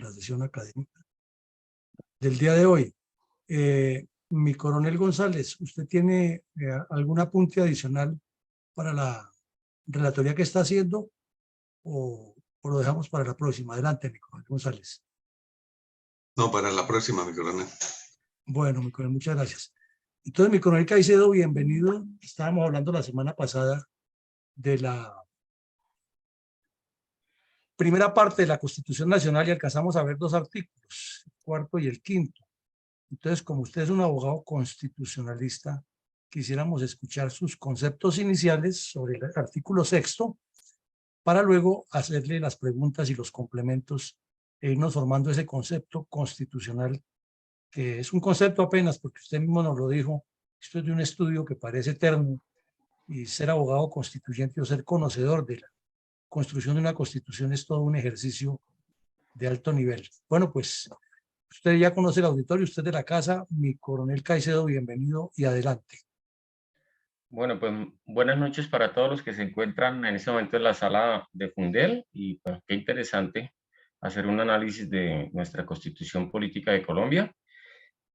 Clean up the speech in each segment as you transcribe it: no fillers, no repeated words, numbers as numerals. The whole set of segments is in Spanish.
la sesión académica del día de hoy. Mi coronel González, ¿usted tiene algún apunte adicional para la relatoría que está haciendo o lo dejamos para la próxima? Adelante, mi coronel González. No, para la próxima, mi coronel. Bueno, mi coronel, muchas gracias. Entonces, mi coronel Caicedo, bienvenido. Estábamos hablando la semana pasada de la primera parte de la Constitución Nacional y alcanzamos a ver dos artículos, el cuarto y el quinto. Entonces, como usted es un abogado constitucionalista, quisiéramos escuchar sus conceptos iniciales sobre el artículo sexto para luego hacerle las preguntas y los complementos e irnos formando ese concepto constitucional, que es un concepto apenas, porque usted mismo nos lo dijo, esto es de un estudio que parece eterno, y ser abogado constituyente o ser conocedor de la construcción de una constitución es todo un ejercicio de alto nivel. Bueno, pues usted ya conoce el auditorio, usted de la casa, mi coronel Caicedo, bienvenido y adelante. Bueno, pues buenas noches para todos los que se encuentran en este momento en la sala de Fundel y pues qué interesante hacer un análisis de nuestra Constitución Política de Colombia.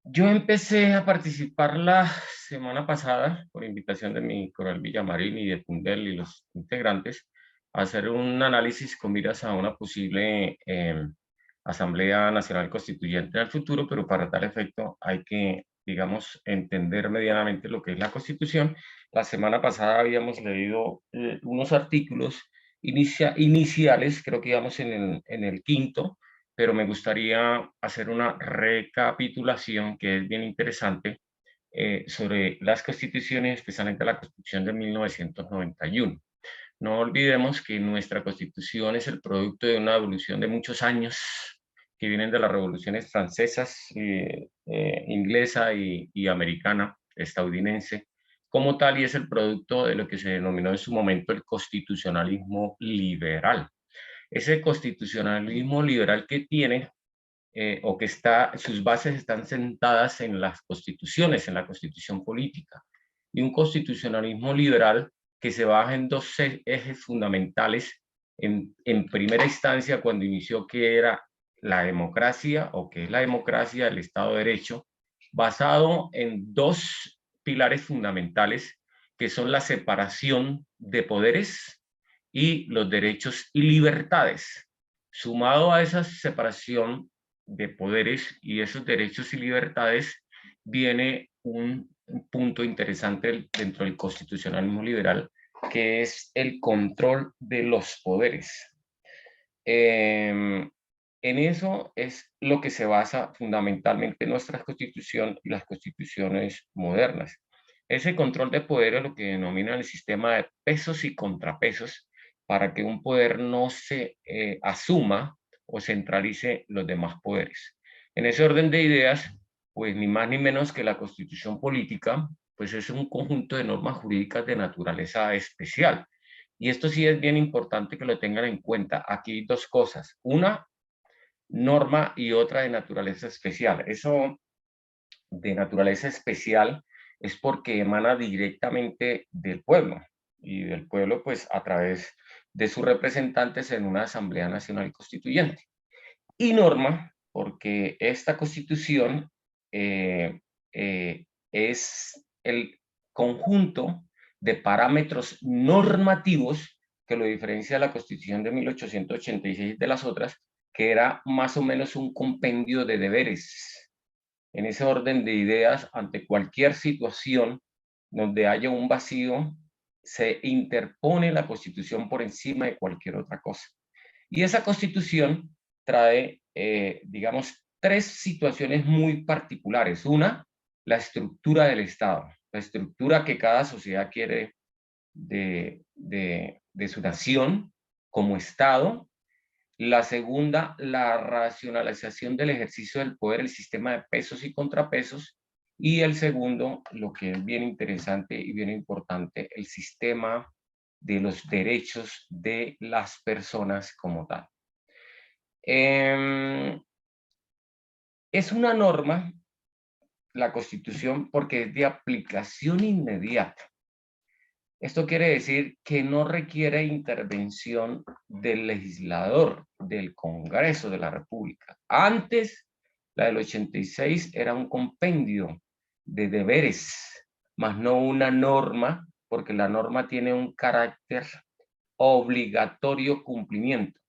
Yo empecé a participar la semana pasada por invitación de mi coronel Villamarín y de Fundel y los integrantes a hacer un análisis con miras a una posible Asamblea Nacional Constituyente en el futuro, pero para tal efecto hay que, digamos, entender medianamente lo que es la Constitución. La semana pasada habíamos leído unos artículos iniciales, creo que íbamos en el quinto, pero me gustaría hacer una recapitulación que es bien interesante sobre las constituciones, especialmente la Constitución de 1991. No olvidemos que nuestra Constitución es el producto de una evolución de muchos años que vienen de las revoluciones francesas, inglesa y americana, estadounidense, como tal, y es el producto de lo que se denominó en su momento el constitucionalismo liberal. Ese constitucionalismo liberal que tiene o que sus bases están sentadas en las constituciones, en la constitución política, y un constitucionalismo liberal que se baja en dos ejes fundamentales. En primera instancia, cuando inició, que era la democracia, o que es la democracia, el Estado de Derecho, basado en dos pilares fundamentales, que son la separación de poderes y los derechos y libertades. Sumado a esa separación de poderes y esos derechos y libertades, viene un punto interesante dentro del constitucionalismo liberal, que es el control de los poderes. En eso es lo que se basa fundamentalmente nuestra constitución y las constituciones modernas. Ese control de poder es lo que denominan el sistema de pesos y contrapesos, para que un poder no se asuma o centralice los demás poderes. En ese orden de ideas, pues ni más ni menos que la Constitución política, pues es un conjunto de normas jurídicas de naturaleza especial. Y esto sí es bien importante que lo tengan en cuenta. Aquí hay dos cosas, una norma y otra de naturaleza especial. Eso de naturaleza especial es porque emana directamente del pueblo, y del pueblo pues a través de sus representantes en una Asamblea Nacional Constituyente. Y norma porque esta Constitución es el conjunto de parámetros normativos que lo diferencia de la Constitución de 1886 de las otras, que era más o menos un compendio de deberes. En ese orden de ideas, ante cualquier situación donde haya un vacío, se interpone la Constitución por encima de cualquier otra cosa. Y esa Constitución trae, digamos, tres situaciones muy particulares. Una, la estructura del Estado, la estructura que cada sociedad quiere de su nación como Estado. La segunda, la racionalización del ejercicio del poder, el sistema de pesos y contrapesos. Y el segundo, lo que es bien interesante y bien importante, el sistema de los derechos de las personas como tal. Es una norma, la Constitución, porque es de aplicación inmediata. Esto quiere decir que no requiere intervención del legislador, del Congreso de la República. Antes, la del 86 era un compendio de deberes, más no una norma, porque la norma tiene un carácter obligatorio cumplimiento.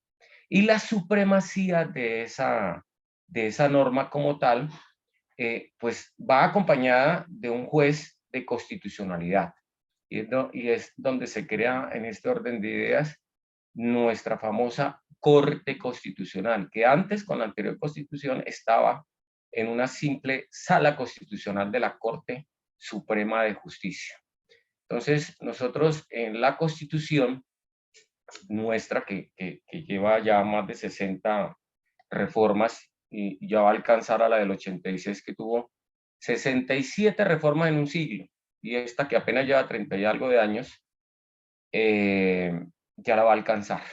Y la supremacía de esa norma como tal, pues va acompañada de un juez de constitucionalidad. Y es donde se crea en este orden de ideas nuestra famosa Corte Constitucional, que antes con la anterior constitución estaba en una simple sala constitucional de la Corte Suprema de Justicia. Entonces, nosotros en la Constitución nuestra, que lleva ya más de 60 reformas y ya va a alcanzar a la del 86, que tuvo 67 reformas en un siglo, y esta que apenas lleva 30 y algo de años, ya la va a alcanzar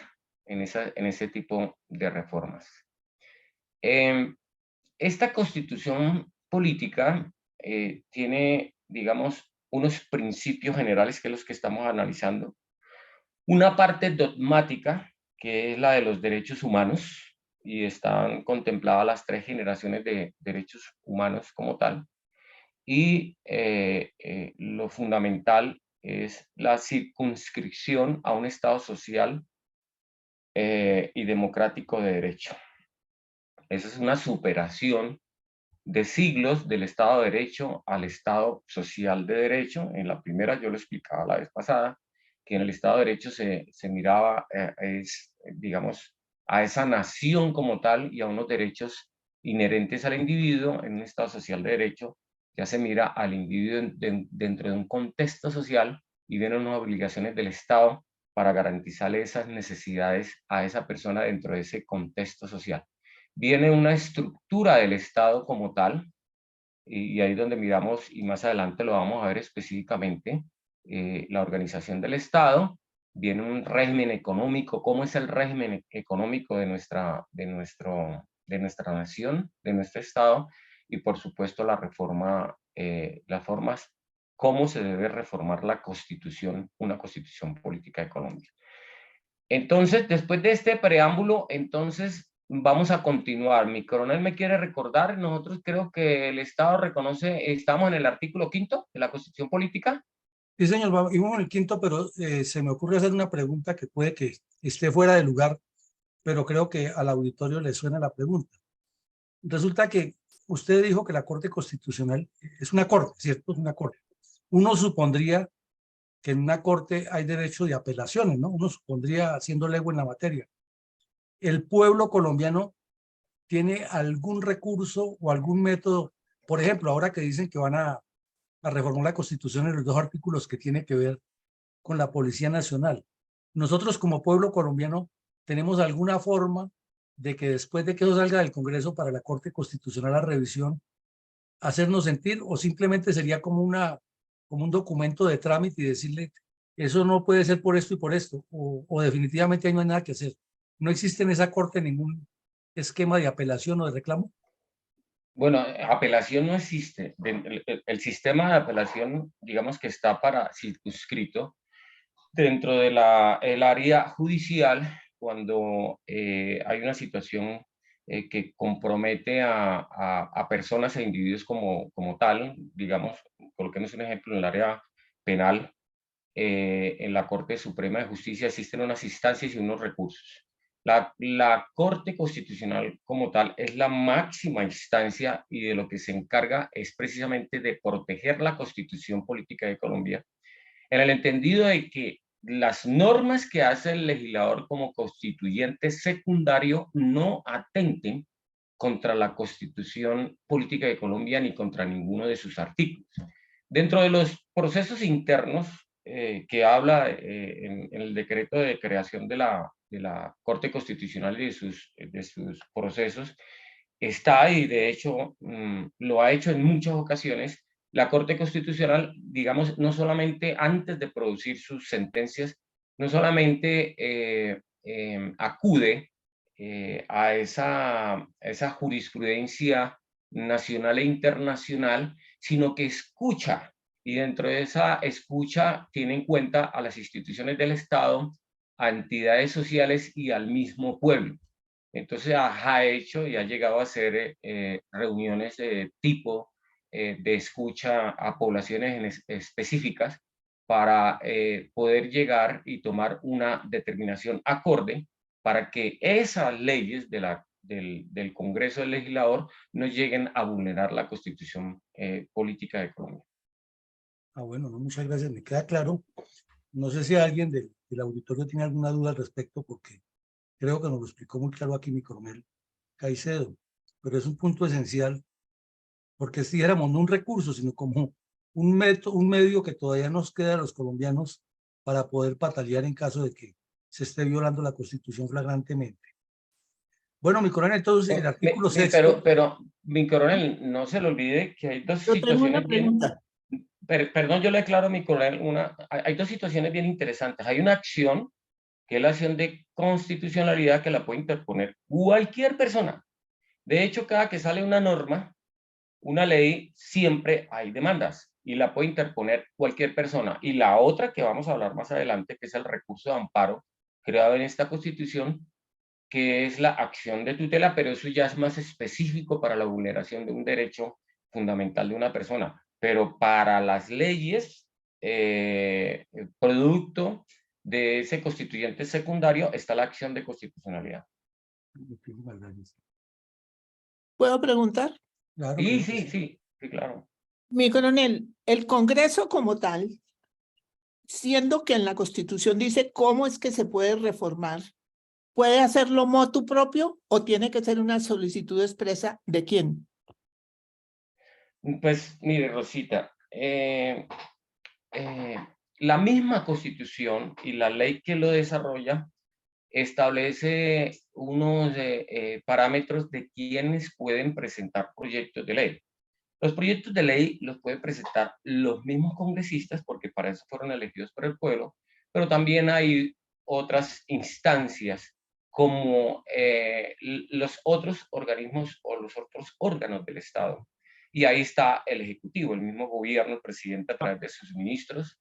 en ese tipo de reformas. Esta constitución política tiene, digamos, unos principios generales que es los que estamos analizando. Una parte dogmática, que es la de los derechos humanos, y están contempladas las 3 generaciones de derechos humanos como tal. Y lo fundamental es la circunscripción a un Estado social y democrático de derecho. Esa es una superación de siglos del Estado de Derecho al Estado social de derecho. En la primera, yo lo explicaba la vez pasada, que en el Estado de Derecho se miraba, digamos, a esa nación como tal y a unos derechos inherentes al individuo. En un Estado social de derecho ya se mira al individuo dentro de un contexto social y vienen unas obligaciones del Estado para garantizarle esas necesidades a esa persona dentro de ese contexto social. Viene una estructura del Estado como tal, y ahí es donde miramos, y más adelante lo vamos a ver específicamente, la organización del Estado. Viene un régimen económico, cómo es el régimen económico de nuestra nación, de nuestro Estado, y por supuesto la reforma, las formas, cómo se debe reformar la Constitución, una Constitución política de Colombia. Entonces, después de este preámbulo, entonces vamos a continuar. Mi coronel me quiere recordar, nosotros creo que el Estado reconoce, estamos en el artículo 5º de la Constitución Política. Sí, señor, íbamos en el quinto, pero se me ocurre hacer una pregunta que puede que esté fuera de lugar, pero creo que al auditorio le suena la pregunta. Resulta que usted dijo que la Corte Constitucional es una corte, ¿cierto? Es una corte. Uno supondría que en una corte hay derecho de apelaciones, ¿no? Uno supondría, haciendo legua en la materia. ¿El pueblo colombiano tiene algún recurso o algún método? Por ejemplo, ahora que dicen que van a reformar la Constitución en los 2 artículos que tiene que ver con la Policía Nacional. Nosotros como pueblo colombiano tenemos alguna forma de que después de que eso salga del Congreso para la Corte Constitucional a revisión, hacernos sentir, o simplemente sería como un documento de trámite y decirle, eso no puede ser por esto y por esto, o definitivamente ahí no hay nada que hacer. No existe en esa Corte ningún esquema de apelación o de reclamo. Bueno, apelación no existe. El sistema de apelación, digamos que está para circunscrito dentro de el área judicial cuando hay una situación que compromete a personas e individuos como tal. Digamos, coloquemos un ejemplo en el área penal. En la Corte Suprema de Justicia existen unas instancias y unos recursos. La Corte Constitucional como tal es la máxima instancia y de lo que se encarga es precisamente de proteger la Constitución Política de Colombia, en el entendido de que las normas que hace el legislador como constituyente secundario no atenten contra la Constitución Política de Colombia ni contra ninguno de sus artículos. Dentro de los procesos internos que habla en el decreto de creación de la Corte Constitucional y de sus procesos, está, y de hecho lo ha hecho en muchas ocasiones, la Corte Constitucional, digamos, no solamente antes de producir sus sentencias, no solamente acude a esa jurisprudencia nacional e internacional, sino que escucha y dentro de esa escucha tiene en cuenta a las instituciones del Estado, a entidades sociales y al mismo pueblo. Entonces ha hecho y ha llegado a hacer reuniones de tipo de escucha a poblaciones específicas para poder llegar y tomar una determinación acorde para que esas leyes del Congreso del Legislador no lleguen a vulnerar la Constitución política de Colombia. Ah, bueno, no, muchas gracias, me queda claro. No sé si alguien del auditorio tiene alguna duda al respecto, porque creo que nos lo explicó muy claro aquí mi coronel Caicedo, pero es un punto esencial, porque si dijéramos no un recurso, sino como un método, un medio que todavía nos queda a los colombianos para poder patalear en caso de que se esté violando la Constitución flagrantemente. Bueno, mi coronel, entonces el artículo sexto. Pero, mi coronel, no se le olvide que hay dos Yo tengo una situaciones bien... pregunta. Perdón, yo le aclaro a mi coronel, hay dos situaciones bien interesantes. Hay una acción, que es la acción de constitucionalidad, que la puede interponer cualquier persona. De hecho, cada que sale una norma, una ley, siempre hay demandas y la puede interponer cualquier persona. Y la otra que vamos a hablar más adelante, que es el recurso de amparo creado en esta Constitución, que es la acción de tutela, pero eso ya es más específico para la vulneración de un derecho fundamental de una persona. Pero para las leyes, producto de ese constituyente secundario, está la acción de constitucionalidad. ¿Puedo preguntar? Claro, Y claro que sí, claro. Mi coronel, el Congreso como tal, siendo que en la Constitución dice cómo es que se puede reformar, ¿puede hacerlo motu propio o tiene que ser una solicitud expresa de quién? Pues mire, Rosita, la misma Constitución y la ley que lo desarrolla establece unos parámetros de quienes pueden presentar proyectos de ley. Los proyectos de ley los pueden presentar los mismos congresistas, porque para eso fueron elegidos por el pueblo, pero también hay otras instancias como los otros organismos o los otros órganos del Estado. Y ahí está el Ejecutivo, el mismo gobierno, el presidente a través de sus ministros,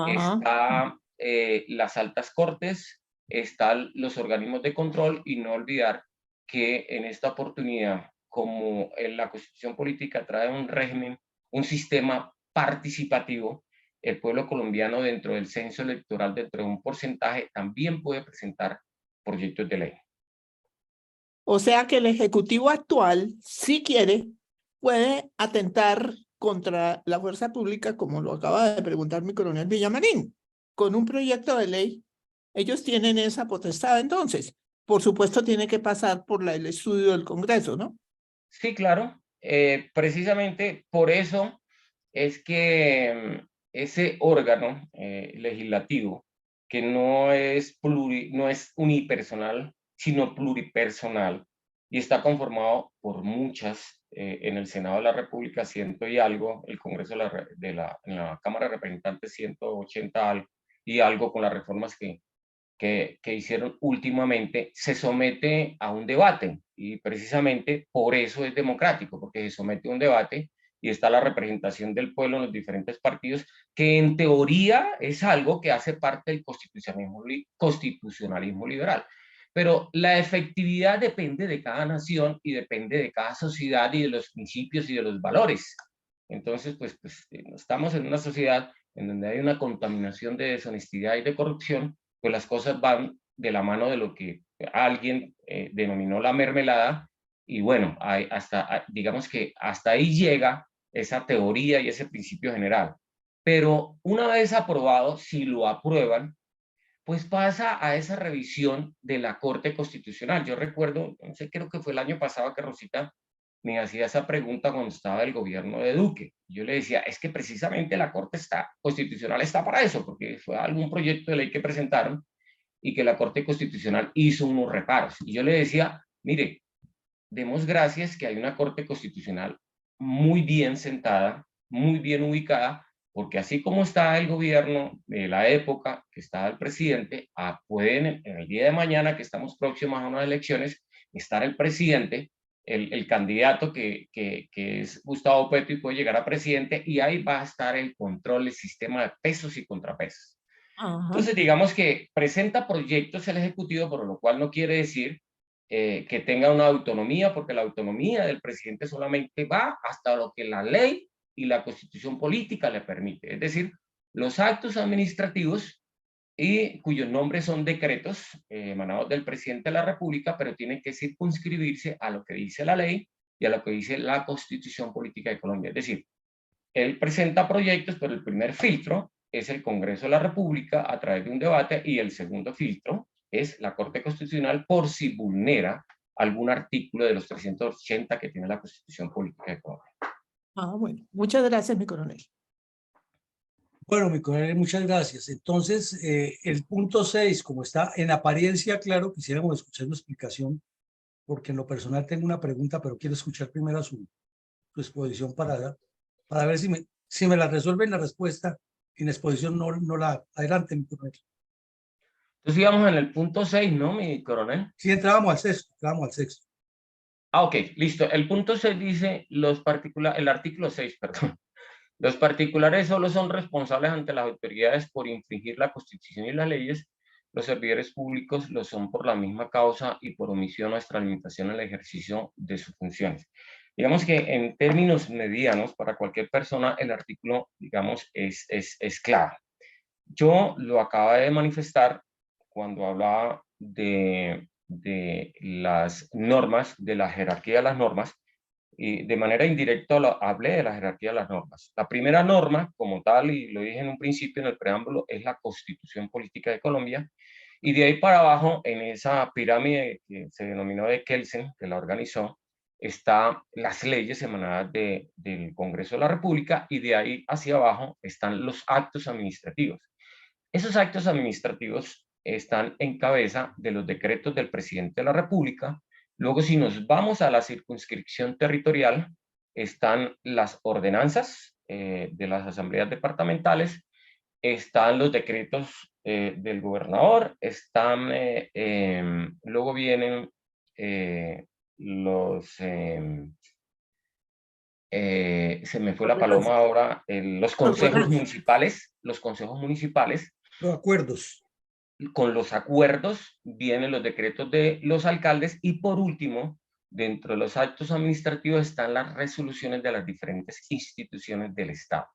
está las altas cortes, están los organismos de control, y no olvidar que en esta oportunidad, como en la Constitución política trae un régimen, un sistema participativo, el pueblo colombiano dentro del censo electoral, dentro de un porcentaje, también puede presentar proyectos de ley. O sea que el Ejecutivo actual, si quiere, puede atentar contra la fuerza pública, como lo acaba de preguntar mi coronel Villamarín, con un proyecto de ley. Ellos tienen esa potestad, entonces. Por supuesto, tiene que pasar por el estudio del Congreso, ¿no? Sí, claro. Precisamente por eso es que ese órgano legislativo, que no es unipersonal, sino pluripersonal, y está conformado por muchas, en el Senado de la República 100 y algo, el Congreso en la Cámara de Representantes 180 y algo, con las reformas que hicieron últimamente, se somete a un debate, y precisamente por eso es democrático, porque se somete a un debate y está la representación del pueblo en los diferentes partidos, que en teoría es algo que hace parte del constitucionalismo liberal. Pero la efectividad depende de cada nación y depende de cada sociedad y de los principios y de los valores. Entonces, pues estamos en una sociedad en donde hay una contaminación de deshonestidad y de corrupción, pues las cosas van de la mano de lo que alguien denominó la mermelada, y bueno, digamos que hasta ahí llega esa teoría y ese principio general. Pero una vez aprobado, si lo aprueban, pues pasa a esa revisión de la Corte Constitucional. Yo recuerdo, no sé, creo que fue el año pasado que Rosita me hacía esa pregunta cuando estaba el gobierno de Duque. Yo le decía, es que precisamente la Corte Constitucional está para eso, porque fue algún proyecto de ley que presentaron y que la Corte Constitucional hizo unos reparos. Y yo le decía, mire, demos gracias que hay una Corte Constitucional muy bien sentada, muy bien ubicada, porque así como está el gobierno de la época, que está el presidente, pueden en el día de mañana, que estamos próximos a unas elecciones, estar el presidente el candidato que es Gustavo Petro y puede llegar a presidente, y ahí va a estar el control, el sistema de pesos y contrapesos. Entonces, digamos que presenta proyectos el Ejecutivo, por lo cual no quiere decir que tenga una autonomía, porque la autonomía del presidente solamente va hasta lo que la ley y la Constitución política le permite, es decir, los actos administrativos y cuyos nombres son decretos emanados del presidente de la República, pero tienen que circunscribirse a lo que dice la ley y a lo que dice la Constitución Política de Colombia. Es decir, él presenta proyectos, pero el primer filtro es el Congreso de la República a través de un debate, y el segundo filtro es la Corte Constitucional por si vulnera algún artículo de los 380 que tiene la Constitución Política de Colombia. Bueno, muchas gracias, mi coronel. Bueno, mi coronel, muchas gracias. Entonces, el punto 6, como está en apariencia claro, quisiéramos escuchar una explicación, porque en lo personal tengo una pregunta, pero quiero escuchar primero su exposición para ver si me la resuelven la respuesta. En la exposición no la adelante, mi coronel. Entonces íbamos en el punto 6, ¿no, mi coronel? Sí, entrábamos al sexto. Ok, listo. El punto 6 dice, el artículo 6, perdón. Los particulares solo son responsables ante las autoridades por infringir la Constitución y las leyes. Los servidores públicos lo son por la misma causa y por omisión o extralimitación en el ejercicio de sus funciones. Digamos que en términos medianos, para cualquier persona, el artículo, digamos, es claro. Yo lo acabo de manifestar cuando hablaba de las normas, de la jerarquía de las normas, y de manera indirecta hablé de la jerarquía de las normas. La primera norma, como tal, y lo dije en un principio en el preámbulo, es la Constitución Política de Colombia, y de ahí para abajo, en esa pirámide que se denominó de Kelsen, que la organizó, están las leyes emanadas del Congreso de la República, y de ahí hacia abajo están los actos administrativos. Esos actos administrativos están en cabeza de los decretos del presidente de la República. Luego, si nos vamos a la circunscripción territorial, están las ordenanzas de las asambleas departamentales, están los decretos del gobernador, luego vienen los... se me fue la paloma ahora, los consejos municipales, Los acuerdos. con los acuerdos vienen los decretos de los alcaldes, y por último, dentro de los actos administrativos están las resoluciones de las diferentes instituciones del Estado.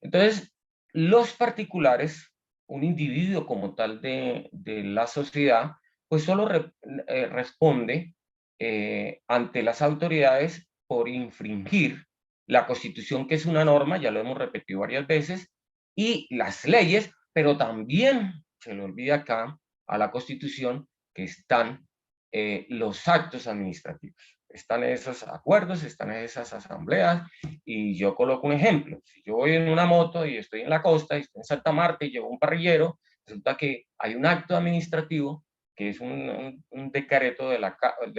Entonces, los particulares, un individuo como tal de la sociedad, pues solo responde ante las autoridades por infringir la Constitución, que es una norma, ya lo hemos repetido varias veces, y las leyes, pero también se le olvida acá a la Constitución que están los actos administrativos. Están esos acuerdos, están esas asambleas, y yo coloco un ejemplo. Si yo voy en una moto y estoy en la costa, y estoy en Santa Marta y llevo un parrillero, resulta que hay un acto administrativo que es un decreto del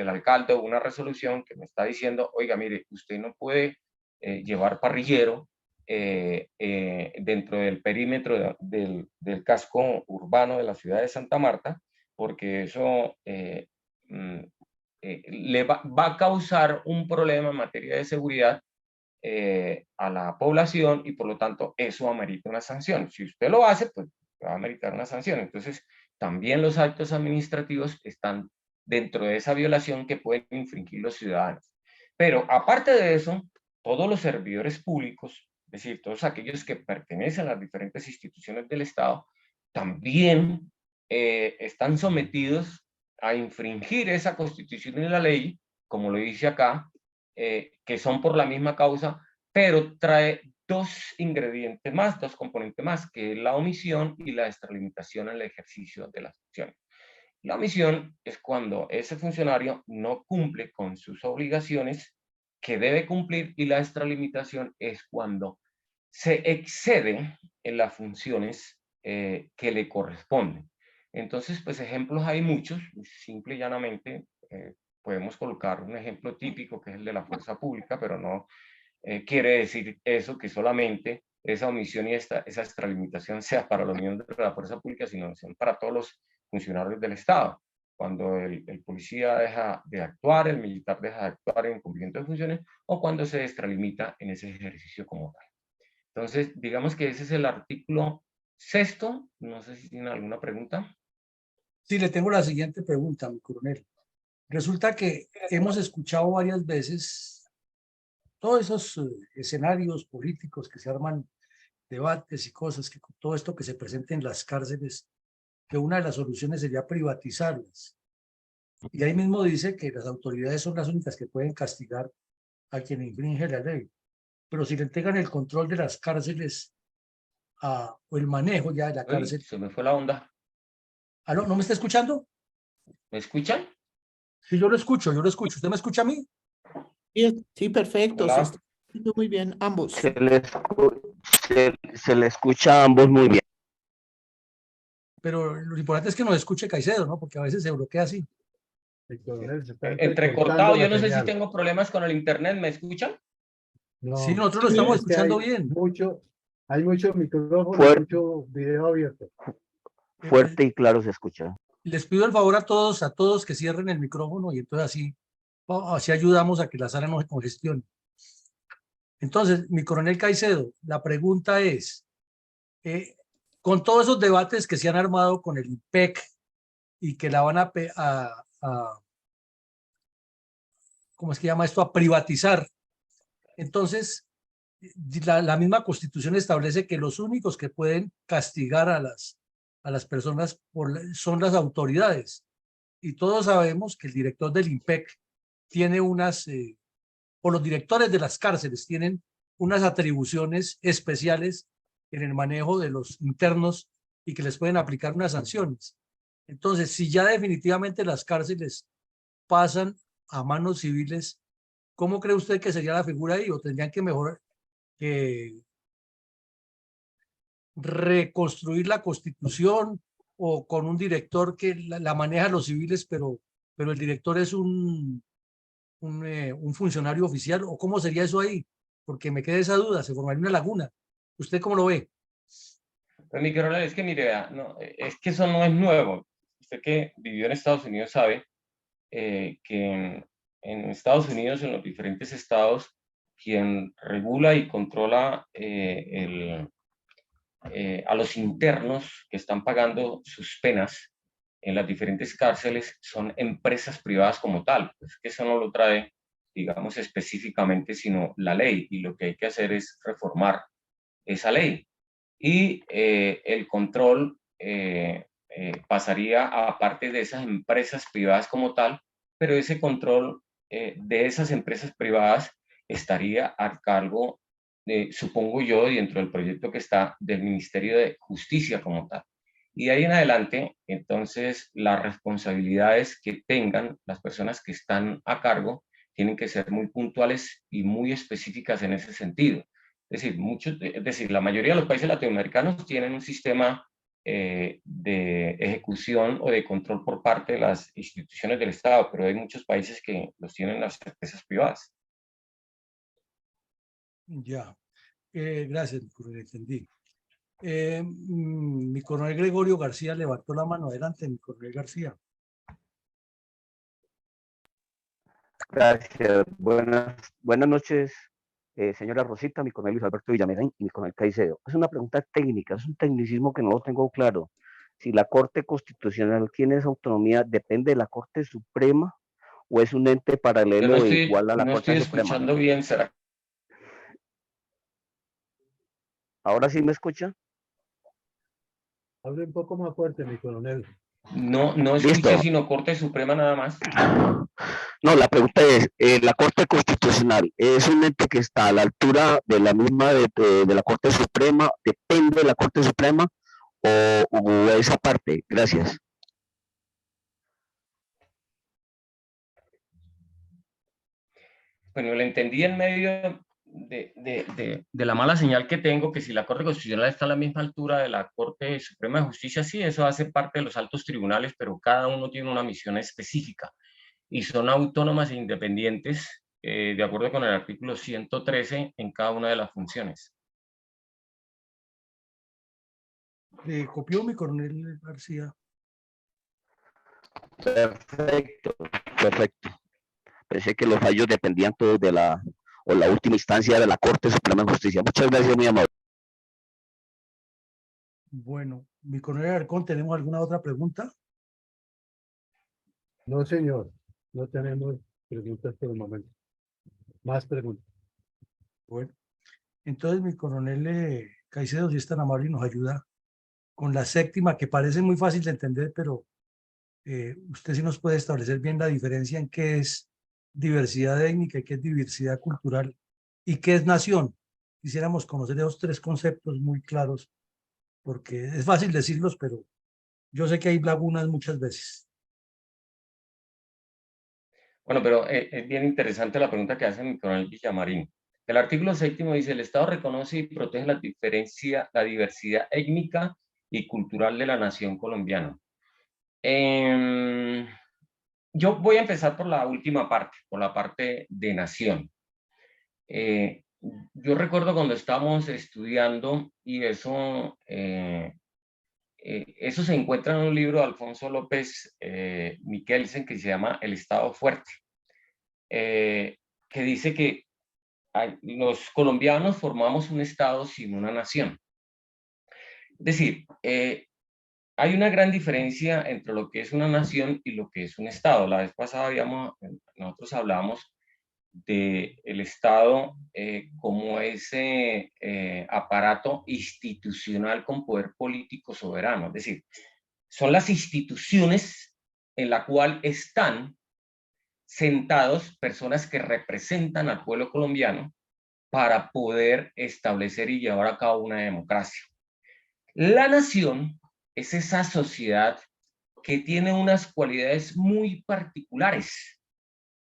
alcalde o una resolución que me está diciendo, oiga, mire, usted no puede llevar parrillero dentro del perímetro del casco urbano de la ciudad de Santa Marta, porque eso le va a causar un problema en materia de seguridad a la población, y por lo tanto eso amerita una sanción. Si usted lo hace, pues va a ameritar una sanción. Entonces, también los actos administrativos están dentro de esa violación que pueden infringir los ciudadanos. Pero aparte de eso, todos los servidores públicos, es decir, todos aquellos que pertenecen a las diferentes instituciones del Estado, también están sometidos a infringir esa Constitución y la ley, como lo dice acá, que son por la misma causa, pero trae dos ingredientes más, dos componentes más, que es la omisión y la extralimitación en el ejercicio de las funciones. La omisión es cuando ese funcionario no cumple con sus obligaciones que debe cumplir, y la extralimitación es cuando se excede en las funciones que le corresponden. Entonces, pues ejemplos hay muchos, simple y llanamente podemos colocar un ejemplo típico que es el de la fuerza pública, pero no quiere decir eso que solamente esa omisión y esa extralimitación sea para los miembros de la fuerza pública, sino para todos los funcionarios del Estado. cuando el policía deja de actuar, el militar deja de actuar en cumplimiento de funciones, o cuando se extralimita en ese ejercicio como tal. Entonces, digamos que ese es el artículo 6º. No sé si tienen alguna pregunta. Sí, le tengo la siguiente pregunta, mi coronel. Resulta que hemos escuchado varias veces todos esos escenarios políticos que se arman, debates y cosas, que con todo esto que se presenta en las cárceles, que una de las soluciones sería privatizarlas. Y ahí mismo dice que las autoridades son las únicas que pueden castigar a quien infringe la ley. Pero si le entregan el control de las cárceles o el manejo ya de la Uy, cárcel. se me fue la onda. ¿Aló? ¿No me está escuchando? ¿Me escuchan? Sí, yo lo escucho, yo lo escucho. ¿Usted me escucha a mí? Sí, perfecto, se Hola. está escuchando muy bien ambos. Se le escucha a ambos muy bien. Pero lo importante es que nos escuche Caicedo, ¿no? Porque a veces se bloquea así. El coronel se está Entrecortado, yo la no sé si señal. tengo problemas con el internet, ¿me escuchan? Sí, No, nosotros lo estamos es que escuchando bien. hay mucho micrófono, Fuerte, mucho video abierto. fuerte y claro se escucha. Les pido el favor a todos que cierren el micrófono y entonces así ayudamos a que la sala no se congestione. Entonces, mi coronel Caicedo, la pregunta es, con todos esos debates que se han armado con el IPEC y que la van ¿cómo es que llama esto? A privatizar. Entonces, la misma Constitución establece que los únicos que pueden castigar a las personas son las autoridades. Y todos sabemos que el director del IMPEC tiene o los directores de las cárceles tienen unas atribuciones especiales en el manejo de los internos y que les pueden aplicar unas sanciones. Entonces, si ya definitivamente las cárceles pasan a manos civiles, ¿cómo cree usted que sería la figura ahí? ¿O tendrían que mejorar, que reconstruir la Constitución o con un director que la maneja los civiles, pero el director es un funcionario oficial? ¿O cómo sería eso ahí? Porque me queda esa duda, se formaría una laguna. ¿Usted cómo lo ve? Pues mi coronel, es que mire, vea, no, es que eso no es nuevo. Usted que vivió en Estados Unidos sabe que en Estados Unidos, en los diferentes estados, quien regula y controla a los internos que están pagando sus penas en las diferentes cárceles son empresas privadas como tal. Pues que eso no lo trae, digamos, específicamente, sino la ley. Y lo que hay que hacer es reformar esa ley. Y el control pasaría a parte de esas empresas privadas como tal, pero ese control de esas empresas privadas estaría a cargo, supongo yo, dentro del proyecto que está del Ministerio de Justicia como tal. Y de ahí en adelante, entonces, las responsabilidades que tengan las personas que están a cargo tienen que ser muy puntuales y muy específicas en ese sentido. Es decir, la mayoría de los países latinoamericanos tienen un sistema de ejecución o de control por parte de las instituciones del Estado, pero hay muchos países que los tienen las empresas privadas. Ya, gracias, mi coronel, entendí. Mi coronel Gregorio García levantó la mano. Adelante, mi coronel García. Gracias. Buenas noches, señora Rosita, mi coronel Luis Alberto Villamedín y mi coronel Caicedo. Es una pregunta técnica, es un tecnicismo que no lo tengo claro. Si la Corte Constitucional tiene esa autonomía, ¿depende de la Corte Suprema o es un ente Yo paralelo e igual a la no Corte estoy Suprema? escuchando bien, ¿será? ¿Ahora sí me escucha? Hable un poco más fuerte, mi coronel. No escuché Listo. sino Corte Suprema nada más. No, la pregunta es, ¿la Corte Constitucional es un ente que está a la altura de la misma de la Corte Suprema? ¿Depende de la Corte Suprema o esa parte? Gracias. Bueno, lo entendí en medio de la mala señal que tengo, que si la Corte Constitucional está a la misma altura de la Corte Suprema de Justicia, sí, eso hace parte de los altos tribunales, pero cada uno tiene una misión específica y son autónomas e independientes, de acuerdo con el artículo 113 en cada una de las funciones. ¿Le copió mi coronel García? Perfecto, perfecto. Pensé que los fallos dependían todos de la última instancia de la Corte Suprema de Justicia. Muchas gracias, muy amable. Bueno, mi coronel Alarcón, ¿tenemos alguna otra pregunta? No, señor. No tenemos preguntas por el momento. Más preguntas. Bueno, entonces mi coronel Caicedo, si es tan amable y nos ayuda con la séptima, que parece muy fácil de entender, pero usted sí nos puede establecer bien la diferencia en qué es diversidad étnica y qué es diversidad cultural y qué es nación. Quisiéramos conocer esos tres conceptos muy claros, porque es fácil decirlos, pero yo sé que hay lagunas muchas veces. Bueno, pero es bien interesante la pregunta que hace mi coronel Villamarín. El artículo 7º dice: el Estado reconoce y protege la diversidad étnica y cultural de la nación colombiana. Yo voy a empezar por la última parte, por la parte de nación. Yo recuerdo cuando estábamos estudiando, y eso se encuentra en un libro de Alfonso López Michelsen que se llama El Estado Fuerte, que dice que los colombianos formamos un Estado sin una nación. Es decir, hay una gran diferencia entre lo que es una nación y lo que es un Estado. La vez pasada nosotros hablábamos del Estado como ese aparato institucional con poder político soberano. Es decir, son las instituciones en la cual están sentados personas que representan al pueblo colombiano para poder establecer y llevar a cabo una democracia. La nación es esa sociedad que tiene unas cualidades muy particulares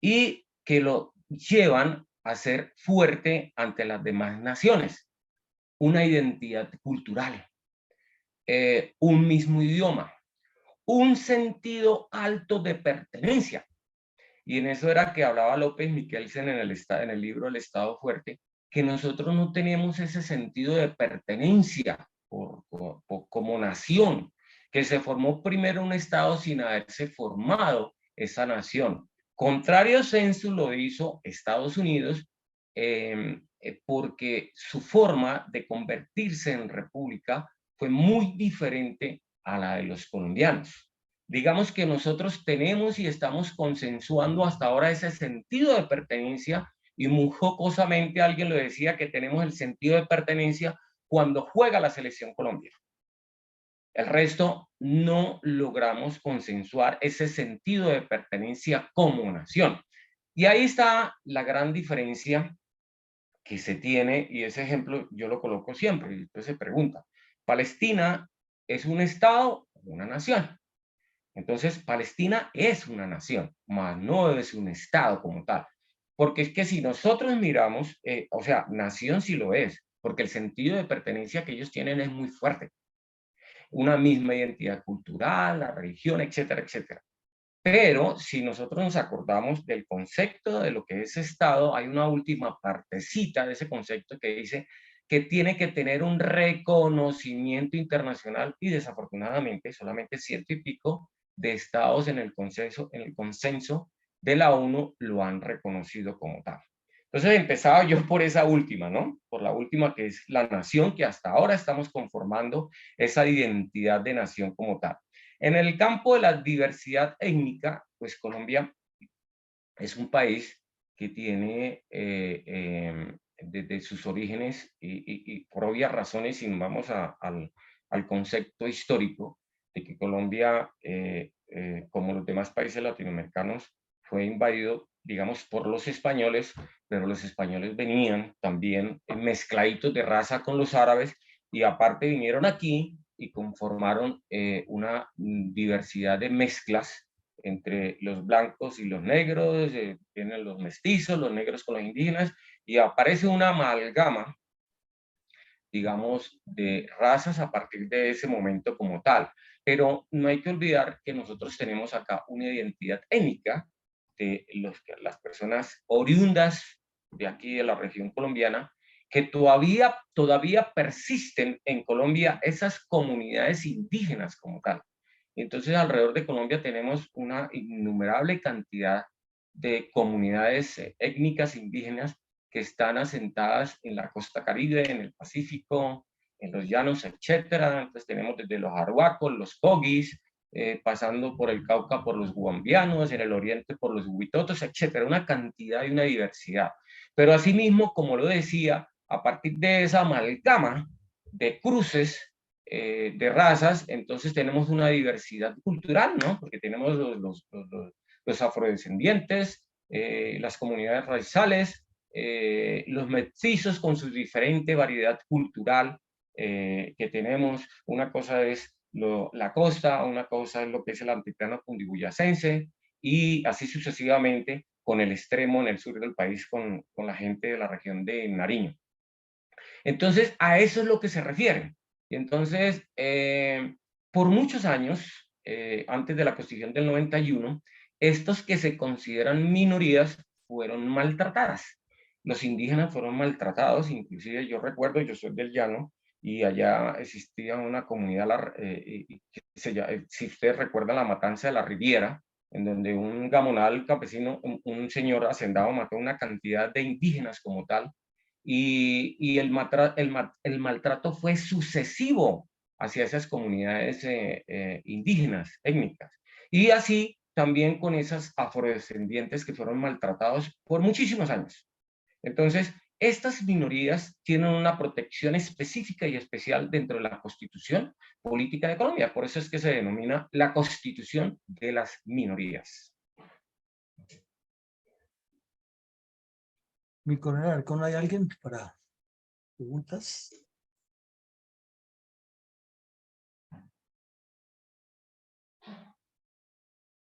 y que lo llevan a ser fuerte ante las demás naciones. Una identidad cultural, un mismo idioma, un sentido alto de pertenencia. Y en eso era que hablaba López Michelsen en el libro El Estado Fuerte, que nosotros no tenemos ese sentido de pertenencia como nación, que se formó primero un Estado sin haberse formado esa nación. Contrario censo lo hizo Estados Unidos, porque su forma de convertirse en república fue muy diferente a la de los colombianos. Digamos que nosotros tenemos y estamos consensuando hasta ahora ese sentido de pertenencia, y muy jocosamente alguien lo decía, que tenemos el sentido de pertenencia cuando juega la selección colombiana. El resto no logramos consensuar ese sentido de pertenencia como nación. Y ahí está la gran diferencia que se tiene, y ese ejemplo yo lo coloco siempre, y entonces se pregunta: ¿Palestina es un estado o una nación? Entonces, Palestina es una nación, mas no es un estado como tal. Porque es que si nosotros miramos, o sea, nación sí lo es, porque el sentido de pertenencia que ellos tienen es muy fuerte. Una misma identidad cultural, la religión, etcétera, etcétera. Pero si nosotros nos acordamos del concepto de lo que es Estado, hay una última partecita de ese concepto que dice que tiene que tener un reconocimiento internacional, y desafortunadamente solamente 100 y pico de estados en el consenso de la ONU lo han reconocido como tal. Entonces empezaba yo por esa última, ¿no? Por la última, que es la nación, que hasta ahora estamos conformando esa identidad de nación como tal. En el campo de la diversidad étnica, pues Colombia es un país que tiene desde sus orígenes, y por obvias razones, si nos vamos al concepto histórico de que Colombia, como los demás países latinoamericanos, fue invadido, digamos, por los españoles, pero los españoles venían también mezcladitos de raza con los árabes, y aparte vinieron aquí y conformaron una diversidad de mezclas entre los blancos y los negros, tienen los mestizos, los negros con los indígenas, y aparece una amalgama, digamos, de razas a partir de ese momento como tal. Pero no hay que olvidar que nosotros tenemos acá una identidad étnica de las personas oriundas de aquí, de la región colombiana, que todavía persisten en Colombia esas comunidades indígenas como tal. Y entonces alrededor de Colombia tenemos una innumerable cantidad de comunidades étnicas indígenas que están asentadas en la costa Caribe, en el Pacífico, en los llanos, etcétera. Entonces tenemos desde los arhuacos, los cogis, pasando por el Cauca por los guambianos, en el oriente por los huitotos, etcétera. Una cantidad y una diversidad. Pero asimismo, como lo decía, a partir de esa amalgama de cruces de razas, entonces tenemos una diversidad cultural, ¿no? Porque tenemos los afrodescendientes, las comunidades raizales, los mestizos con su diferente variedad cultural que tenemos. Una cosa es la costa, una cosa es lo que es el altiplano cundiboyacense, y así sucesivamente con el extremo en el sur del país, con la gente de la región de Nariño. Entonces, a eso es lo que se refiere. Y entonces, por muchos años, antes de la Constitución del 91, estos que se consideran minorías fueron maltratadas. Los indígenas fueron maltratados, inclusive yo recuerdo, yo soy del llano, y allá existía una comunidad, si ustedes recuerdan, la matanza de la Riviera, en donde un gamonal campesino, un señor hacendado mató una cantidad de indígenas como tal, y el maltrato fue sucesivo hacia esas comunidades indígenas, étnicas. Y así también con esas afrodescendientes que fueron maltratados por muchísimos años. Entonces, estas minorías tienen una protección específica y especial dentro de la Constitución Política de Colombia. Por eso es que se denomina la Constitución de las Minorías. Mi coronel Alarcón, ¿hay alguien para preguntas?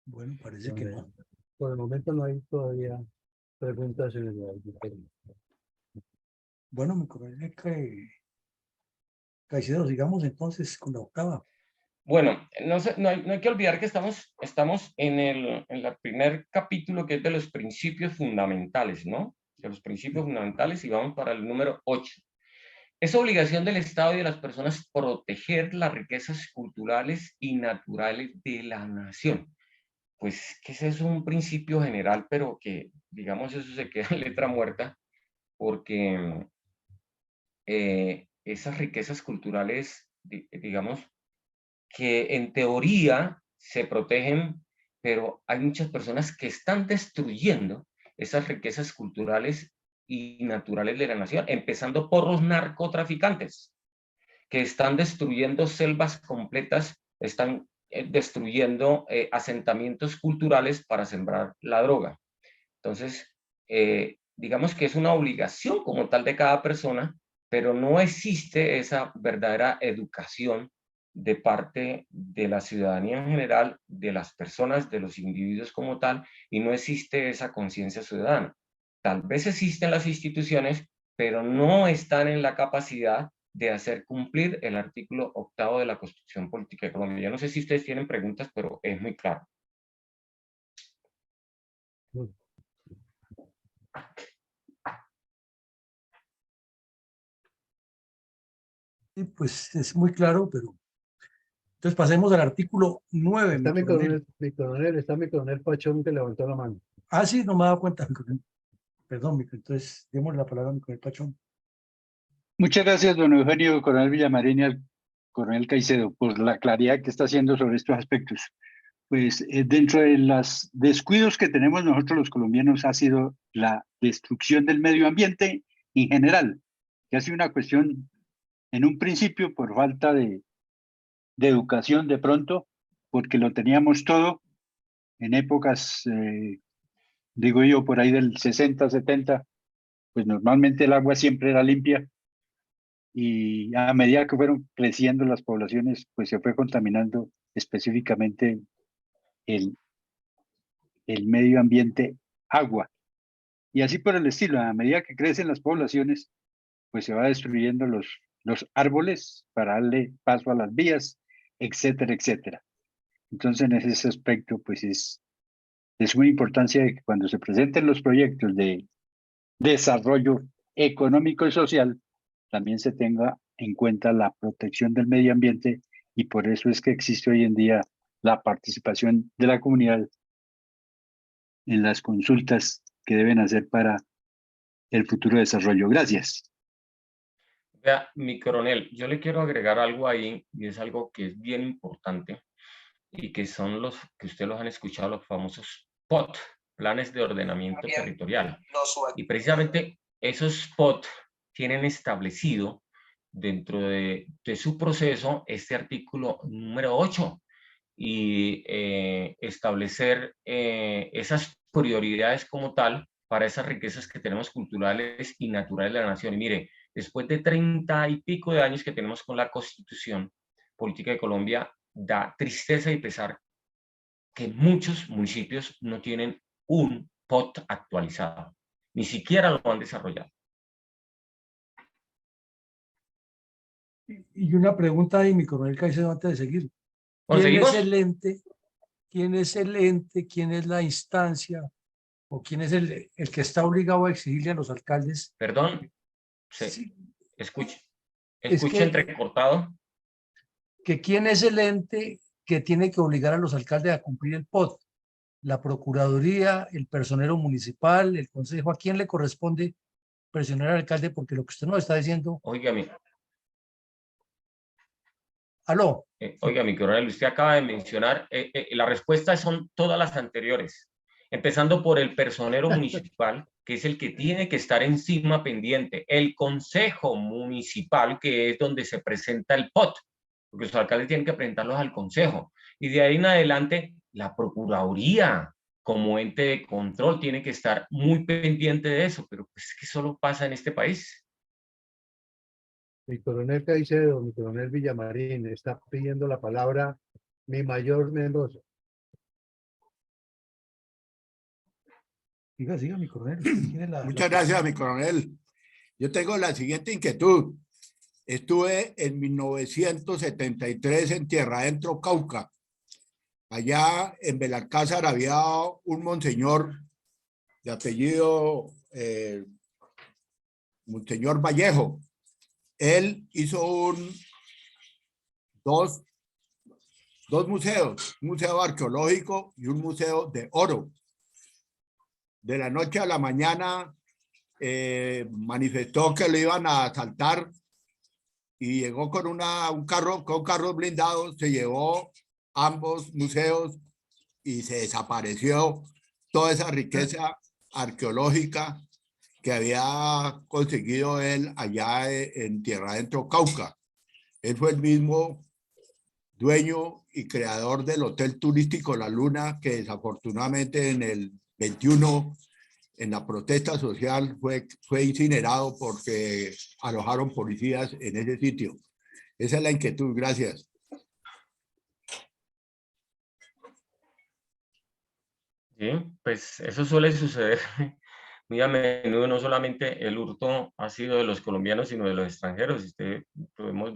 Bueno, parece que no. Por el momento no hay todavía preguntas en el auditorio. Bueno, mi coronel Caicedo, sigamos entonces con la octava. Bueno, no hay que olvidar que estamos en el primer capítulo, que es de los principios fundamentales, ¿no? De los principios fundamentales, y vamos para el número 8. Es obligación del Estado y de las personas proteger las riquezas culturales y naturales de la nación. Pues que ese es un principio general, pero que, digamos, eso se queda en letra muerta, porque esas riquezas culturales, digamos, que en teoría se protegen, pero hay muchas personas que están destruyendo esas riquezas culturales y naturales de la nación, empezando por los narcotraficantes, que están destruyendo selvas completas, están destruyendo asentamientos culturales para sembrar la droga. Entonces, digamos que es una obligación como tal de cada persona, pero no existe esa verdadera educación de parte de la ciudadanía en general, de las personas, de los individuos como tal, y no existe esa conciencia ciudadana. Tal vez existen las instituciones, pero no están en la capacidad de hacer cumplir el artículo 8º de la Constitución Política de Colombia. Yo no sé si ustedes tienen preguntas, pero es muy claro. Sí, pues es muy claro, pero entonces pasemos al artículo 9. Está mi coronel Pachón, que levantó la mano. Ah, sí, no me he dado cuenta. Perdón, entonces démosle la palabra a mi coronel Pachón. Muchas gracias, don Eugenio, coronel Villamarín, y al coronel Caicedo, por la claridad que está haciendo sobre estos aspectos. Pues dentro de los descuidos que tenemos nosotros los colombianos ha sido la destrucción del medio ambiente en general, que ha sido una cuestión en un principio por falta de educación de pronto, porque lo teníamos todo en épocas, digo yo, por ahí del 60, 70, pues normalmente el agua siempre era limpia, y a medida que fueron creciendo las poblaciones, pues se fue contaminando específicamente el medio ambiente, agua. Y así por el estilo, a medida que crecen las poblaciones, pues se va destruyendo los árboles para darle paso a las vías, etcétera, etcétera. Entonces, en ese aspecto, pues es muy importante que cuando se presenten los proyectos de desarrollo económico y social, también se tenga en cuenta la protección del medio ambiente, y por eso es que existe hoy en día la participación de la comunidad en las consultas que deben hacer para el futuro desarrollo. Gracias. Vea, mi coronel, yo le quiero agregar algo ahí, y es algo que es bien importante, y que son los que ustedes los han escuchado, los famosos POT, Planes de Ordenamiento Territorial. Y precisamente esos POT tienen establecido dentro de su proceso este artículo número 8, y establecer esas prioridades como tal para esas riquezas que tenemos culturales y naturales de la nación. Y mire, después de 30 y pico de años que tenemos con la Constitución Política de Colombia, da tristeza y pesar que muchos municipios no tienen un POT actualizado, ni siquiera lo han desarrollado. Y una pregunta ahí, mi coronel Caicedo, antes de seguir. Bueno, ¿Quién es ¿seguimos? el ente? ¿Quién es el ente? ¿Quién es la instancia? ¿O quién es el que está obligado a exigirle a los alcaldes? Perdón, Sí, escuche es entrecortado. que quién es el ente que tiene que obligar a los alcaldes a cumplir el POT. La Procuraduría, el personero municipal, el consejo. ¿A quién le corresponde presionar al alcalde? Porque lo que usted nos está diciendo. Óigame, Aló. oiga, mi coronel, usted acaba de mencionar, las respuestas son todas las anteriores, empezando por el personero municipal, que es el que tiene que estar encima pendiente, el consejo municipal, que es donde se presenta el POT, porque los alcaldes tienen que presentarlos al consejo, y de ahí en adelante la Procuraduría, como ente de control, tiene que estar muy pendiente de eso, pero pues es que solo pasa en este país. Mi coronel Caicedo, mi coronel Villamarín, está pidiendo la palabra mi mayor Mendoza. Siga, mi coronel. Usted tiene Muchas gracias, mi coronel. Yo tengo la siguiente inquietud. Estuve en 1973 en Tierra Adentro, Cauca. Allá en Belalcázar había un monseñor de apellido Monseñor Vallejo. Él hizo dos museos, un museo arqueológico y un museo de oro. De la noche a la mañana manifestó que lo iban a asaltar y llegó con un carro blindado, se llevó ambos museos y se desapareció toda esa riqueza arqueológica que había conseguido él allá en Tierra Adentro, Cauca. Él fue el mismo dueño y creador del Hotel Turístico La Luna, que desafortunadamente en el 21, en la protesta social, fue incinerado porque alojaron policías en ese sitio. Esa es la inquietud. Gracias. Sí, pues eso suele suceder muy a menudo. No solamente el hurto ha sido de los colombianos, sino de los extranjeros. Podemos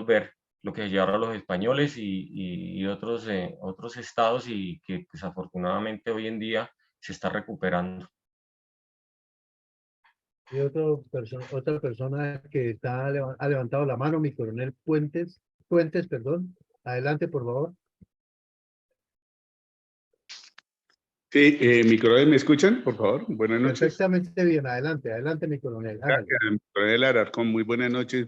ver lo que llevaron los españoles y otros estados, y que desafortunadamente hoy en día se está recuperando. Y otra persona que ha levantado la mano, mi coronel Fuentes, perdón. Adelante, por favor. Sí, mi coronel, ¿me escuchan, por favor? Buenas noches. Perfectamente bien, adelante, mi coronel. Gracias, mi coronel Alarcón, muy buenas noches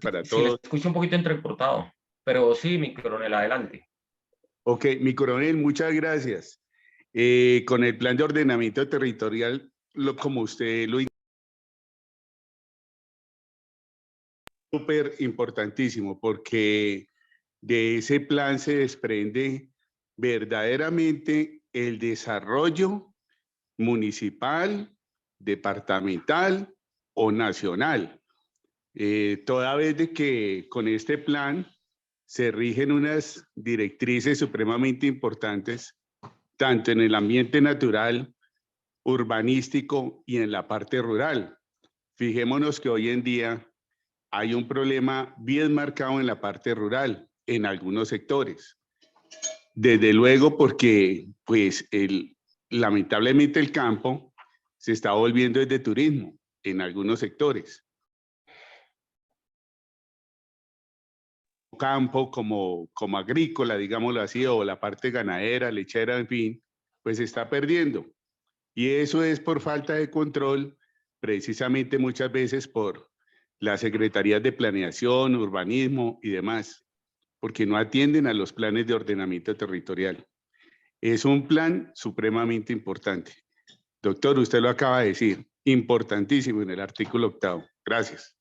para Sí, todos. le escucho un poquito entrecortado, pero sí, mi coronel, adelante. Ok, mi coronel, muchas gracias. Con el plan de ordenamiento territorial, como usted lo indicó, súper importantísimo, porque de ese plan se desprende verdaderamente el desarrollo municipal, departamental o nacional. Toda vez de que con este plan se rigen unas directrices supremamente importantes, tanto en el ambiente natural, urbanístico y en la parte rural. Fijémonos que hoy en día hay un problema bien marcado en la parte rural, en algunos sectores. Desde luego porque, pues, lamentablemente el campo se está volviendo desde turismo en algunos sectores. campo, como agrícola, digámoslo así, o la parte ganadera, lechera, en fin, pues se está perdiendo. Y eso es por falta de control, precisamente muchas veces por las secretarías de planeación, urbanismo y demás, porque no atienden a los planes de ordenamiento territorial. Es un plan supremamente importante. Doctor, usted lo acaba de decir, importantísimo en el artículo 8º. Gracias.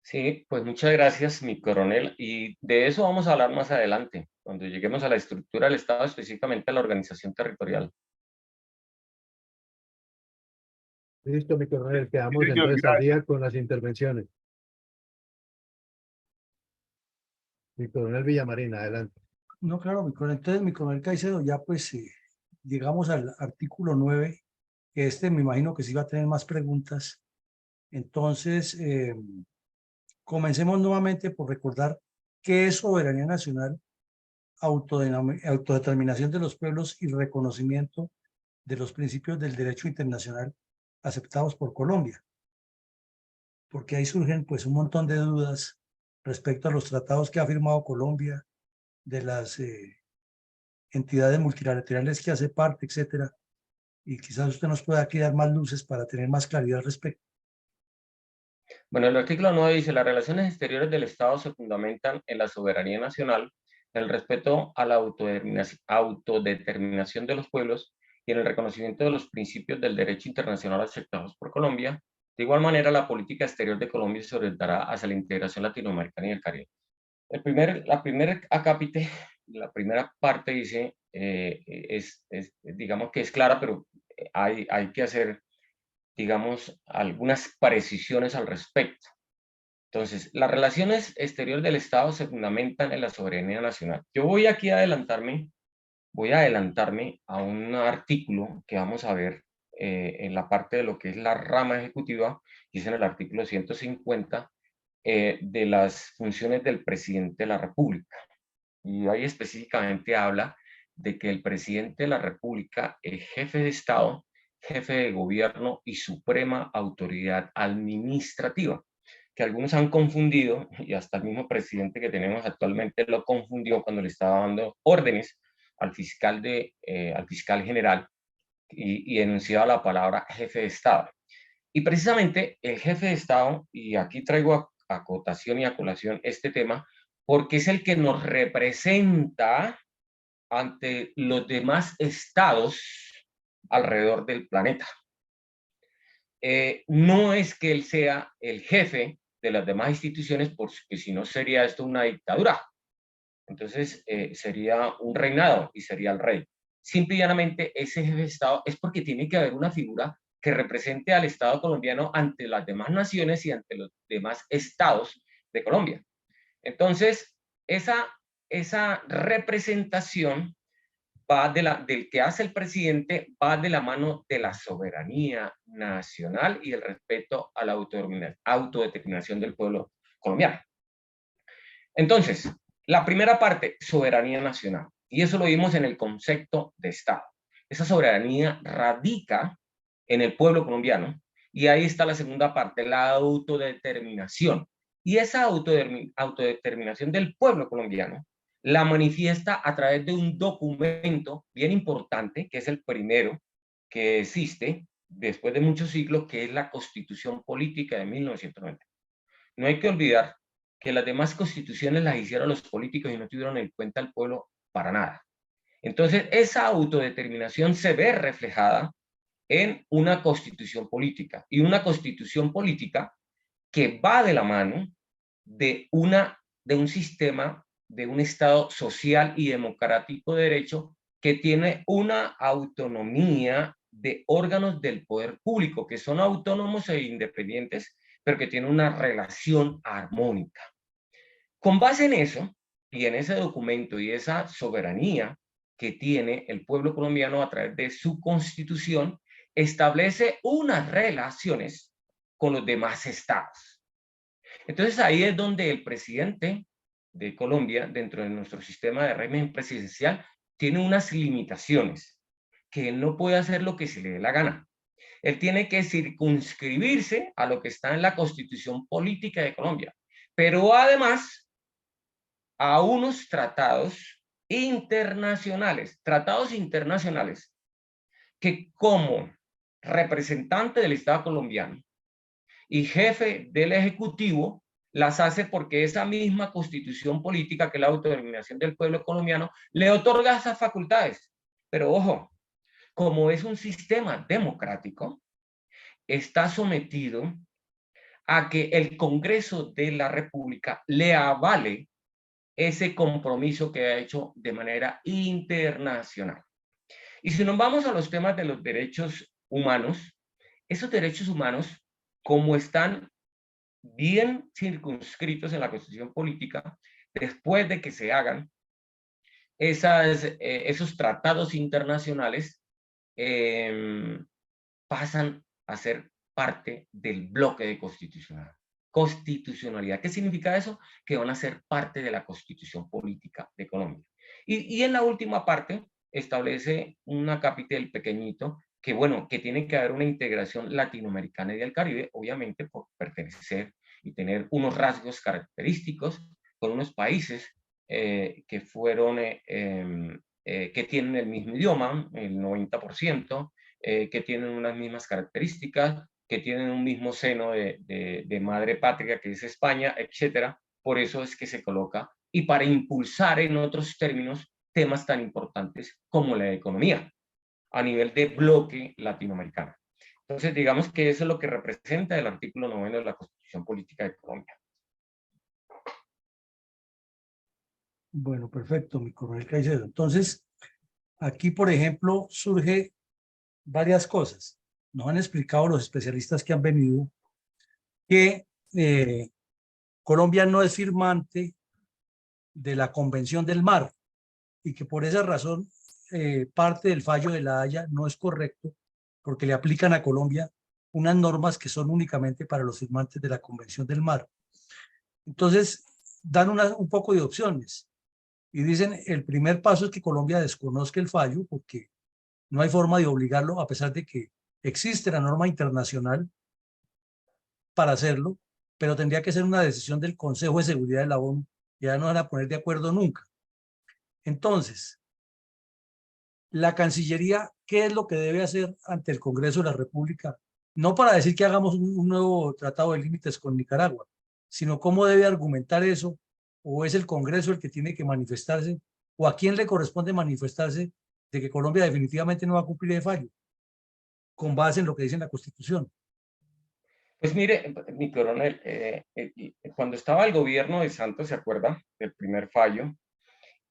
Sí, pues muchas gracias, mi coronel. Y de eso vamos a hablar más adelante, cuando lleguemos a la estructura del Estado, específicamente a la organización territorial. Listo, mi coronel, quedamos Sí, señor, entonces al gracias. día con las intervenciones. Mi coronel Villamarín, adelante. No, claro, entonces mi coronel Caicedo, ya pues llegamos al artículo 9, que me imagino que sí va a tener más preguntas. Entonces, comencemos nuevamente por recordar qué es soberanía nacional, autodeterminación de los pueblos y reconocimiento de los principios del derecho internacional aceptados por Colombia. Porque ahí surgen pues un montón de dudas respecto a los tratados que ha firmado Colombia, de las entidades multilaterales que hace parte, etcétera. Y quizás usted nos pueda aquí dar más luces para tener más claridad al respecto. Bueno, el artículo 9 dice: las relaciones exteriores del Estado se fundamentan en la soberanía nacional, en el respeto a la autodeterminación de los pueblos y en el reconocimiento de los principios del derecho internacional aceptados por Colombia. De igual manera, la política exterior de Colombia se orientará hacia la integración latinoamericana y el Caribe. La primera acápite, la primera parte dice, digamos que es clara, pero hay que hacer, digamos, algunas precisiones al respecto. Entonces, las relaciones exteriores del Estado se fundamentan en la soberanía nacional. Yo voy aquí a adelantarme a un artículo que vamos a ver en la parte de lo que es la rama ejecutiva, y es en el artículo 150, de las funciones del presidente de la República. Y ahí específicamente habla de que el presidente de la República es jefe de Estado, jefe de gobierno y suprema autoridad administrativa, que algunos han confundido, y hasta el mismo presidente que tenemos actualmente lo confundió cuando le estaba dando órdenes al fiscal general y enunciaba la palabra jefe de Estado. Y precisamente el jefe de Estado, y aquí traigo a acotación y a colación este tema, porque es el que nos representa ante los demás estados alrededor del planeta. No es que él sea el jefe de las demás instituciones, porque si no sería esto una dictadura. Entonces sería un reinado y sería el rey. Simple y llanamente ese jefe de Estado es porque tiene que haber una figura que represente al Estado colombiano ante las demás naciones y ante los demás estados de Colombia. Entonces, esa representación va del que hace el presidente, va de la mano de la soberanía nacional y el respeto a la autodeterminación del pueblo colombiano. Entonces, la primera parte, soberanía nacional, y eso lo vimos en el concepto de Estado. Esa soberanía radica en el pueblo colombiano, y ahí está la segunda parte, la autodeterminación. Y esa autodeterminación del pueblo colombiano la manifiesta a través de un documento bien importante, que es el primero que existe después de muchos siglos, que es la Constitución Política de 1990. No hay que olvidar que las demás constituciones las hicieron los políticos y no tuvieron en cuenta al pueblo para nada. Entonces, esa autodeterminación se ve reflejada en una constitución política, y una constitución política que va de la mano de un sistema, de un Estado social y democrático de derecho que tiene una autonomía de órganos del poder público, que son autónomos e independientes, pero que tienen una relación armónica. Con base en eso, y en ese documento y esa soberanía que tiene el pueblo colombiano a través de su constitución, establece unas relaciones con los demás estados. Entonces ahí es donde el presidente de Colombia, dentro de nuestro sistema de régimen presidencial, tiene unas limitaciones, que él no puede hacer lo que se le dé la gana. Él tiene que circunscribirse a lo que está en la Constitución Política de Colombia, pero además a unos tratados internacionales que como representante del Estado colombiano y jefe del Ejecutivo las hace porque esa misma constitución política, que es la autodeterminación del pueblo colombiano, le otorga esas facultades. Pero ojo, como es un sistema democrático, está sometido a que el Congreso de la República le avale ese compromiso que ha hecho de manera internacional. Y si nos vamos a los temas de los derechos humanos, esos derechos humanos, como están bien circunscritos en la Constitución política, después de que se hagan esos tratados internacionales, pasan a ser parte del bloque de constitucionalidad. ¿Qué significa eso? Que van a ser parte de la Constitución política de Colombia. Y en la última parte establece una capitel pequeñito que, bueno, que tiene que haber una integración latinoamericana y del Caribe, obviamente por pertenecer y tener unos rasgos característicos con unos países que fueron, que tienen el mismo idioma, el 90%, que tienen unas mismas características, que tienen un mismo seno de madre patria, que es España, etcétera. Por eso es que se coloca, y para impulsar en otros términos temas tan importantes como la economía a nivel de bloque latinoamericano. Entonces, digamos que eso es lo que representa el artículo 9 de la Constitución Política de Colombia. Bueno, perfecto, mi coronel Caicedo. Entonces, aquí, por ejemplo, surge varias cosas. Nos han explicado los especialistas que han venido que Colombia no es firmante de la Convención del Mar y que por esa razón parte del fallo de la Haya no es correcto porque le aplican a Colombia unas normas que son únicamente para los firmantes de la Convención del Mar. Entonces, dan un poco de opciones y dicen el primer paso es que Colombia desconozca el fallo porque no hay forma de obligarlo a pesar de que existe la norma internacional para hacerlo, pero tendría que ser una decisión del Consejo de Seguridad de la ONU. Ya no van a poner de acuerdo nunca. Entonces, la Cancillería, ¿qué es lo que debe hacer ante el Congreso de la República? No para decir que hagamos un nuevo tratado de límites con Nicaragua, sino cómo debe argumentar eso, o es el Congreso el que tiene que manifestarse, o a quién le corresponde manifestarse de que Colombia definitivamente no va a cumplir el fallo, con base en lo que dice la Constitución. Pues mire, mi coronel, cuando estaba el gobierno de Santos, ¿se acuerda del primer fallo?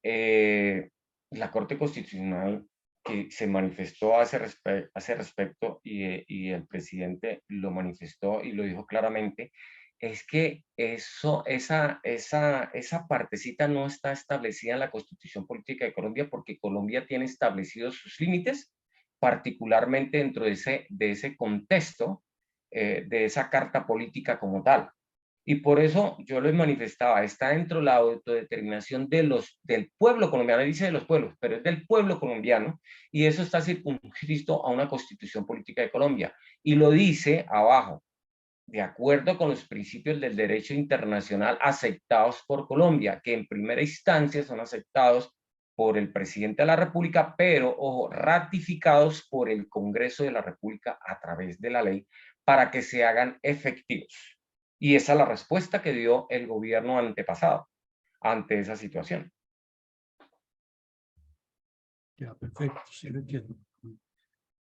La Corte Constitucional que se manifestó a ese respecto y el presidente lo manifestó y lo dijo claramente, es que esa partecita no está establecida en la Constitución Política de Colombia porque Colombia tiene establecidos sus límites, particularmente dentro de ese contexto, de esa carta política como tal. Y por eso yo les manifestaba, está dentro de la autodeterminación del pueblo colombiano, dice de los pueblos, pero es del pueblo colombiano, y eso está circunscrito a una constitución política de Colombia. Y lo dice abajo, de acuerdo con los principios del derecho internacional aceptados por Colombia, que en primera instancia son aceptados por el presidente de la República, pero, ojo, ratificados por el Congreso de la República a través de la ley para que se hagan efectivos. Y esa es la respuesta que dio el gobierno antepasado ante esa situación. Ya, perfecto, sí lo entiendo.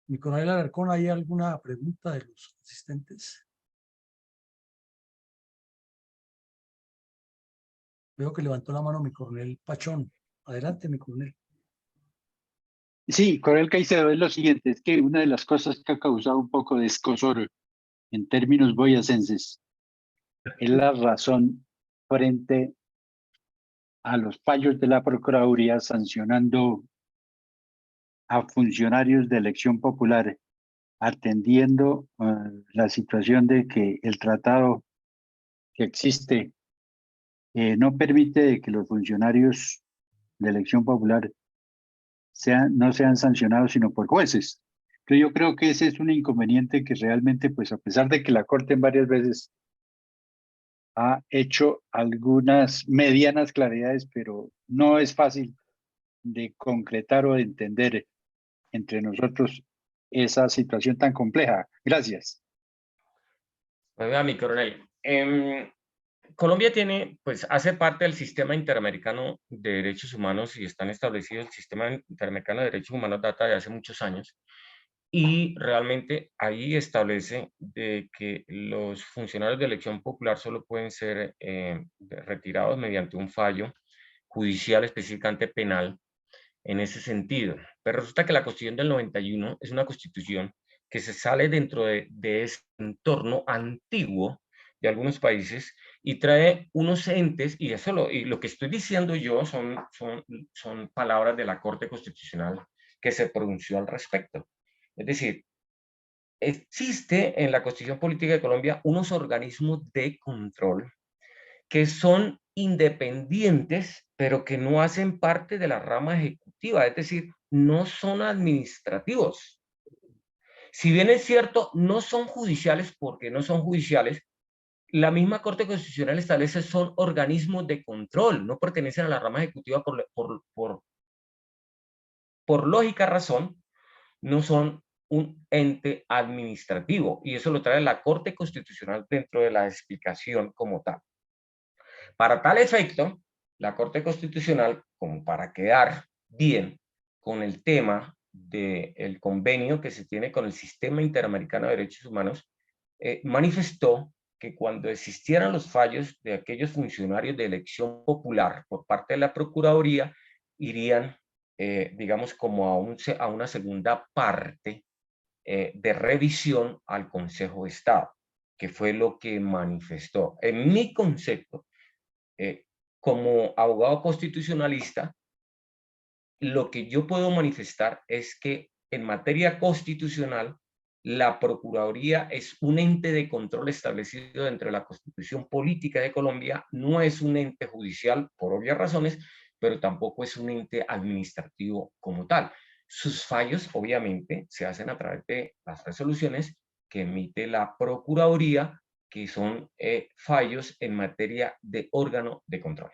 Mi coronel Alarcón, ¿hay alguna pregunta de los asistentes? Veo que levantó la mano mi coronel Pachón. Adelante, mi coronel. Sí, coronel Caicedo, es lo siguiente, es que una de las cosas que ha causado un poco de escozor en términos boyacenses es la razón frente a los fallos de la Procuraduría sancionando a funcionarios de elección popular, atendiendo la situación de que el tratado que existe no permite que los funcionarios de elección popular no sean sancionados sino por jueces. Entonces yo creo que ese es un inconveniente que realmente, pues a pesar de que la Corte en varias veces ha hecho algunas medianas claridades, pero no es fácil de concretar o de entender entre nosotros esa situación tan compleja. Gracias. Pues vea, mi coronel, Colombia tiene, pues hace parte del sistema interamericano de derechos humanos y están establecidos, el sistema interamericano de derechos humanos data de hace muchos años y realmente ahí establece de que los funcionarios de elección popular solo pueden ser retirados mediante un fallo judicial, específicamente penal, en ese sentido. Pero resulta que la Constitución del 91 es una constitución que se sale dentro de ese entorno antiguo de algunos países y trae unos entes, y eso y lo que estoy diciendo yo son palabras de la Corte Constitucional que se pronunció al respecto. Es decir, existe en la Constitución Política de Colombia unos organismos de control que son independientes, pero que no hacen parte de la rama ejecutiva, es decir, no son administrativos. Si bien es cierto, no son judiciales porque no son judiciales, la misma Corte Constitucional establece son organismos de control, no pertenecen a la rama ejecutiva por lógica razón, no son un ente administrativo, y eso lo trae la Corte Constitucional dentro de la explicación como tal. Para tal efecto, la Corte Constitucional, como para quedar bien con el tema del convenio que se tiene con el Sistema Interamericano de Derechos Humanos, manifestó que cuando existieran los fallos de aquellos funcionarios de elección popular por parte de la Procuraduría, irían, digamos, como a una segunda parte de revisión al Consejo de Estado, que fue lo que manifestó. En mi concepto, como abogado constitucionalista, lo que yo puedo manifestar es que en materia constitucional, la Procuraduría es un ente de control establecido dentro de la Constitución Política de Colombia, no es un ente judicial por obvias razones, pero tampoco es un ente administrativo como tal. Sus fallos, obviamente, se hacen a través de las resoluciones que emite la Procuraduría, que son fallos en materia de órgano de control.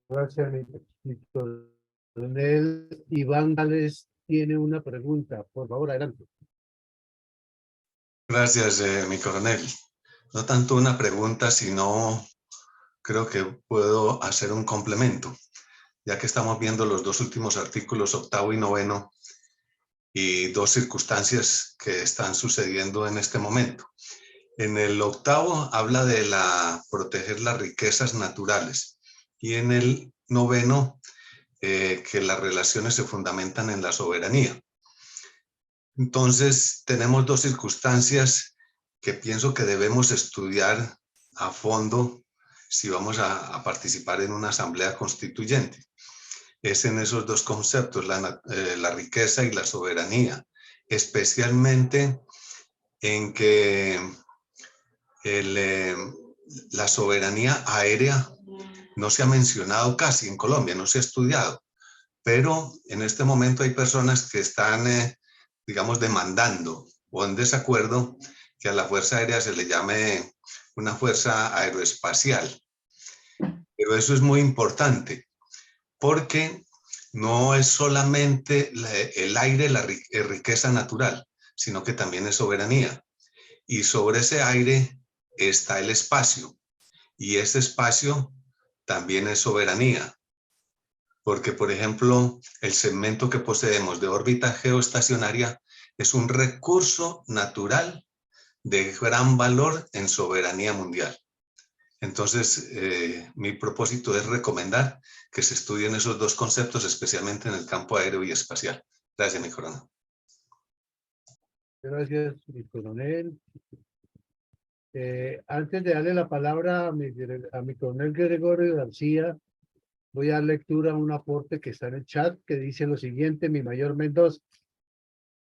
Gracias, mi coronel. Iván Gales tiene una pregunta. Por favor, adelante. Gracias, mi coronel. No tanto una pregunta, sino creo que puedo hacer un complemento, ya que estamos viendo los dos últimos artículos, 8º y 9º, y dos circunstancias que están sucediendo en este momento. En el 8º habla de proteger las riquezas naturales y en el 9º que las relaciones se fundamentan en la soberanía. Entonces tenemos dos circunstancias que pienso que debemos estudiar a fondo si vamos a participar en una asamblea constituyente. Es en esos dos conceptos, la riqueza y la soberanía, especialmente en que la soberanía aérea no se ha mencionado casi en Colombia, no se ha estudiado, pero en este momento hay personas que están, digamos, demandando o en desacuerdo que a la Fuerza Aérea se le llame una fuerza aeroespacial. Pero eso es muy importante porque no es solamente el aire la riqueza natural, sino que también es soberanía. Y sobre ese aire está el espacio. Y ese espacio también es soberanía. Porque, por ejemplo, el segmento que poseemos de órbita geoestacionaria es un recurso natural de gran valor en soberanía mundial. Entonces, mi propósito es recomendar que se estudien esos dos conceptos, especialmente en el campo aéreo y espacial. Gracias, mi coronel. Gracias, mi coronel. Antes de darle la palabra a mi coronel Gregorio García, voy a dar lectura a un aporte que está en el chat que dice lo siguiente, mi mayor Mendoza.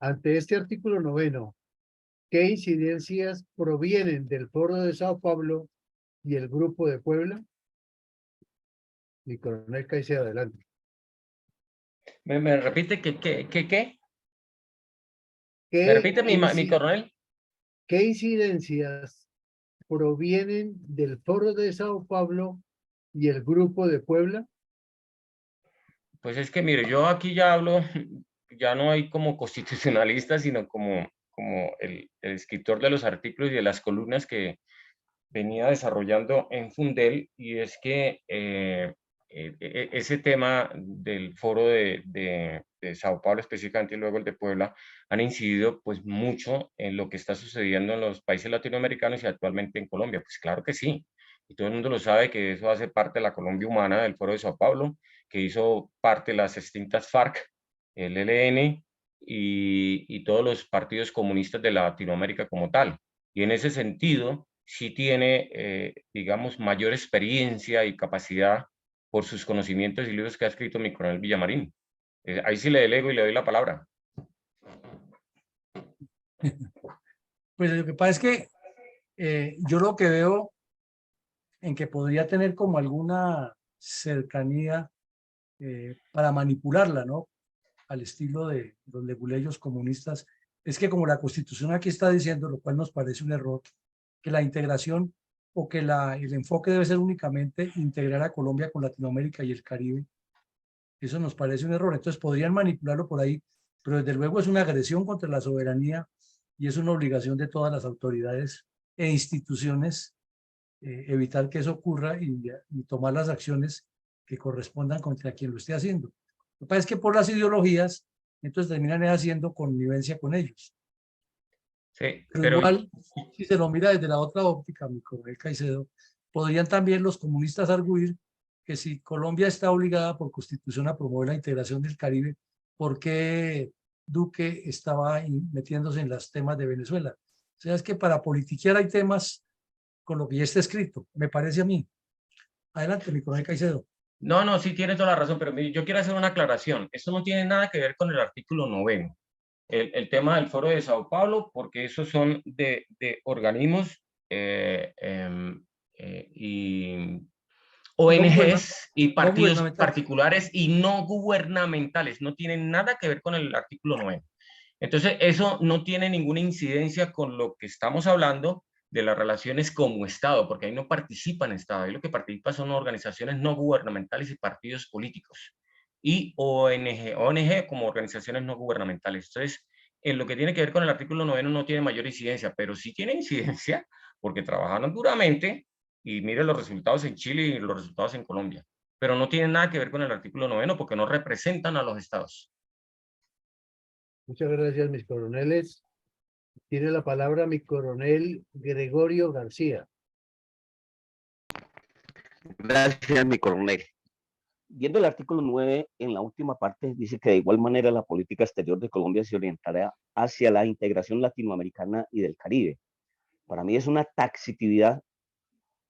Ante este artículo 9, ¿qué incidencias provienen del Foro de Sao Paulo y el Grupo de Puebla? Mi coronel Caicedo, adelante. ¿Me repite qué? ¿Qué ¿Me repite mi coronel? ¿Qué incidencias provienen del Foro de Sao Paulo y el Grupo de Puebla? Pues es que, mire, yo aquí ya hablo, ya no hay como constitucionalista, sino como el escritor de los artículos y de las columnas que venía desarrollando en Fundel, y es que ese tema del foro de Sao Paulo específicamente y luego el de Puebla han incidido pues mucho en lo que está sucediendo en los países latinoamericanos y actualmente en Colombia. Pues claro que sí, y todo el mundo lo sabe que eso hace parte de la Colombia humana del foro de Sao Paulo, que hizo parte de las extintas FARC, el ELN y todos los partidos comunistas de Latinoamérica como tal. Y en ese sentido, sí tiene, digamos, mayor experiencia y capacidad por sus conocimientos y libros que ha escrito mi coronel Villamarín. Ahí sí le delego y le doy la palabra. Pues lo que pasa es que yo lo que veo en que podría tener como alguna cercanía para manipularla, ¿no? Al estilo de los leguleyos comunistas, es que como la Constitución aquí está diciendo, lo cual nos parece un error, que la integración o que el enfoque debe ser únicamente integrar a Colombia con Latinoamérica y el Caribe. Eso nos parece un error. Entonces podrían manipularlo por ahí, pero desde luego es una agresión contra la soberanía y es una obligación de todas las autoridades e instituciones evitar que eso ocurra y tomar las acciones que correspondan contra quien lo esté haciendo. Lo que pasa es que por las ideologías, entonces terminan haciendo connivencia con ellos. Sí, Pero igual, si se lo mira desde la otra óptica, mi coronel Caicedo, podrían también los comunistas arguir que si Colombia está obligada por Constitución a promover la integración del Caribe, ¿por qué Duque estaba metiéndose en los temas de Venezuela? O sea, es que para politiquear hay temas con lo que ya está escrito, me parece a mí. Adelante, mi coronel Caicedo. No, sí tiene toda la razón, pero yo quiero hacer una aclaración. Eso no tiene nada que ver con el artículo 9. El tema del Foro de Sao Paulo, porque esos son de organismos y ONGs y partidos particulares y no gubernamentales. No tienen nada que ver con el artículo 9. Entonces, eso no tiene ninguna incidencia con lo que estamos hablando de las relaciones como Estado, porque ahí no participan Estado, ahí lo que participan son organizaciones no gubernamentales y partidos políticos, y ONG como organizaciones no gubernamentales. Entonces, en lo que tiene que ver con el artículo 9 no tiene mayor incidencia, pero sí tiene incidencia porque trabajaron duramente y mire los resultados en Chile y los resultados en Colombia, pero no tiene nada que ver con el artículo 9 porque no representan a los estados. Muchas gracias, mis coroneles. Tiene la palabra mi coronel Gregorio García. Gracias, mi coronel. Viendo el artículo 9, en la última parte dice que de igual manera la política exterior de Colombia se orientará hacia la integración latinoamericana y del Caribe. Para mí es una taxatividad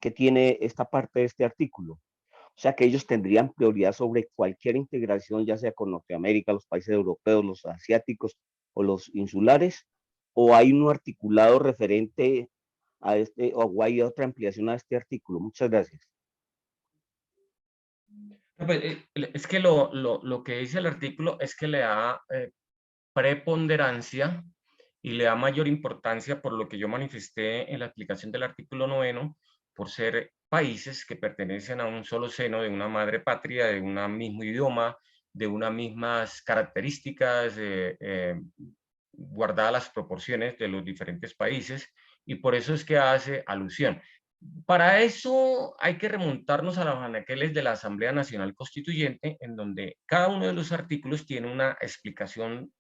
que tiene esta parte de este artículo. O sea que ellos tendrían prioridad sobre cualquier integración, ya sea con Norteamérica, los países europeos, los asiáticos o los insulares, o hay un articulado referente a este, o hay otra ampliación a este artículo. Muchas gracias. Es que lo que dice el artículo es que le da preponderancia y le da mayor importancia por lo que yo manifesté en la explicación del artículo 9, por ser países que pertenecen a un solo seno de una madre patria, de un mismo idioma, de unas mismas características, guardadas las proporciones de los diferentes países, y por eso es que hace alusión. Para eso hay que remontarnos a los anaqueles de la Asamblea Nacional Constituyente, en donde cada uno de los artículos tiene una explicación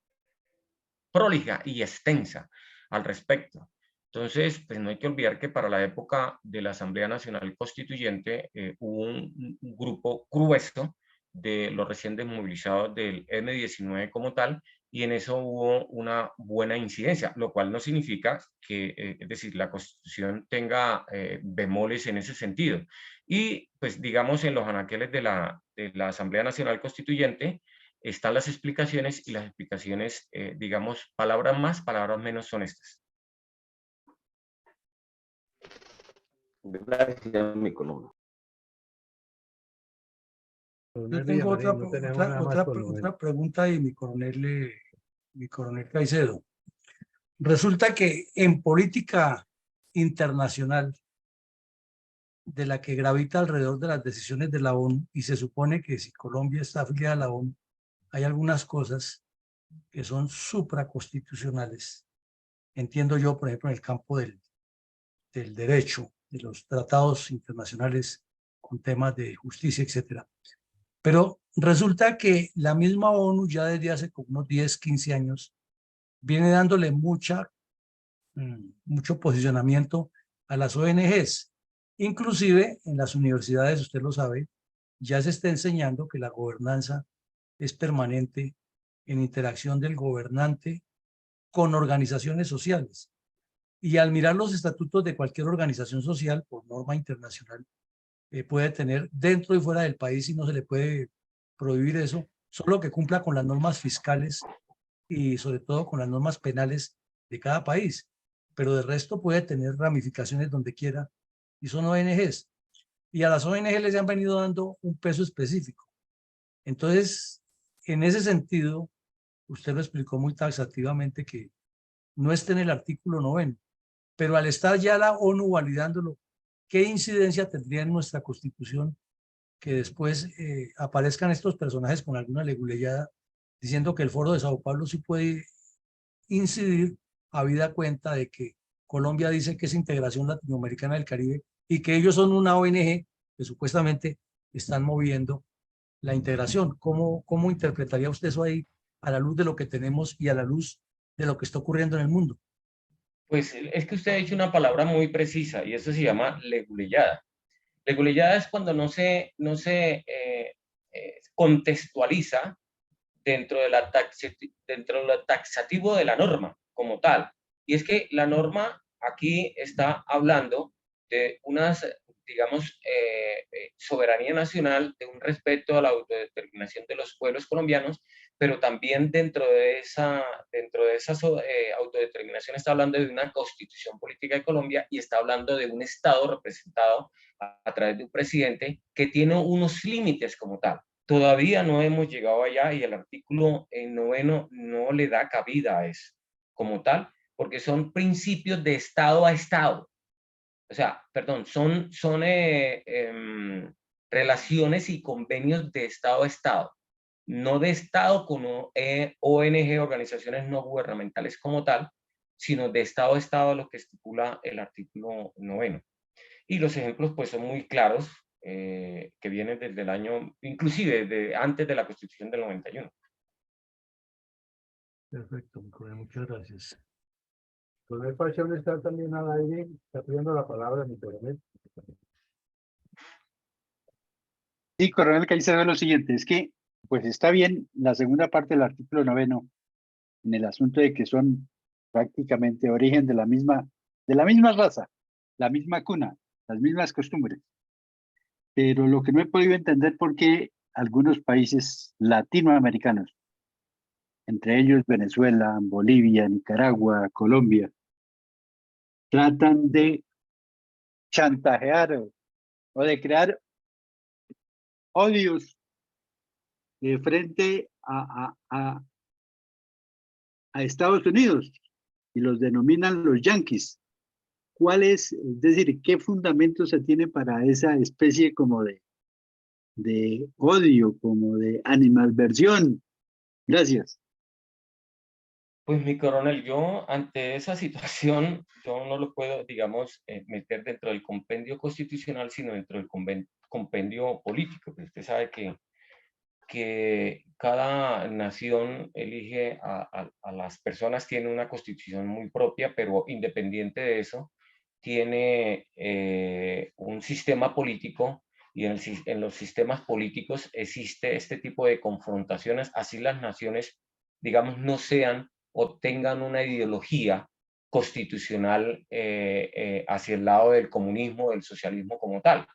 prolija y extensa al respecto. Entonces, pues no hay que olvidar que para la época de la Asamblea Nacional Constituyente hubo un grupo grueso de los recién desmovilizados del M-19 como tal, y en eso hubo una buena incidencia, lo cual no significa que, es decir, la Constitución tenga bemoles en ese sentido. Y pues digamos en los anaqueles de la Asamblea Nacional Constituyente están las explicaciones, y las explicaciones, digamos, palabras más, palabras menos son estas. Gracias, mi coronel. Yo tengo otra pregunta y mi coronel Caicedo. Resulta que en política internacional, de la que gravita alrededor de las decisiones de la ONU, y se supone que si Colombia está afiliada a la ONU, hay algunas cosas que son supraconstitucionales. Entiendo yo, por ejemplo, en el campo del derecho, de los tratados internacionales con temas de justicia, etcétera. Pero resulta que la misma ONU ya desde hace como unos 10, 15 años viene dándole mucho posicionamiento a las ONGs. Inclusive en las universidades, usted lo sabe, ya se está enseñando que la gobernanza es permanente en interacción del gobernante con organizaciones sociales. Y al mirar los estatutos de cualquier organización social por norma internacional, puede tener dentro y fuera del país y no se le puede prohibir eso, solo que cumpla con las normas fiscales y sobre todo con las normas penales de cada país. Pero de resto puede tener ramificaciones donde quiera y son ONGs. Y a las ONGs les han venido dando un peso específico. Entonces, en ese sentido, usted lo explicó muy taxativamente que no está en el artículo 9, pero al estar ya la ONU validándolo, ¿qué incidencia tendría en nuestra Constitución que después aparezcan estos personajes con alguna leguleyada diciendo que el Foro de Sao Paulo sí puede incidir, habida cuenta de que Colombia dice que es integración latinoamericana del Caribe y que ellos son una ONG que supuestamente están moviendo la integración? ¿Cómo interpretaría usted eso ahí a la luz de lo que tenemos y a la luz de lo que está ocurriendo en el mundo? Pues es que usted ha dicho una palabra muy precisa y eso se llama leguleyada. Leguleyada es cuando no se contextualiza dentro de dentro de lo taxativo de la norma como tal. Y es que la norma aquí está hablando de unas, digamos, soberanía nacional, de un respeto a la autodeterminación de los pueblos colombianos, pero también dentro de esa autodeterminación está hablando de una constitución política de Colombia y está hablando de un Estado representado a través de un presidente que tiene unos límites como tal. Todavía no hemos llegado allá y el artículo 9 no le da cabida a eso como tal, porque son principios de Estado a Estado. O sea, perdón, son relaciones y convenios de Estado a Estado, no de Estado con ONG, organizaciones no gubernamentales como tal, sino de Estado a Estado, lo que estipula el artículo 9. Y los ejemplos pues son muy claros, que vienen desde el año, inclusive desde antes de la Constitución del 91. Perfecto, muchas gracias. Coronel Pachón está también al aire, está pidiendo la palabra, mi coronel. Sí, coronel Caicedo, lo siguiente, es que, pues está bien la segunda parte del artículo 9 en el asunto de que son prácticamente origen de la misma raza, la misma cuna, las mismas costumbres. Pero lo que no he podido entender por qué algunos países latinoamericanos, entre ellos Venezuela, Bolivia, Nicaragua, Colombia, tratan de chantajear o de crear odios frente a Estados Unidos y los denominan los yanquis. ¿Cuál es decir, qué fundamento se tiene para esa especie como de odio, como de animadversión? Gracias. Pues mi coronel, yo ante esa situación, yo no lo puedo, digamos, meter dentro del compendio constitucional, sino dentro del compendio político. Pero usted sabe que cada nación elige a las personas, tiene una constitución muy propia, pero independiente de eso, tiene un sistema político y en los sistemas políticos existe este tipo de confrontaciones, así las naciones, digamos, no sean o tengan una ideología constitucional hacia el lado del comunismo, del socialismo como tal.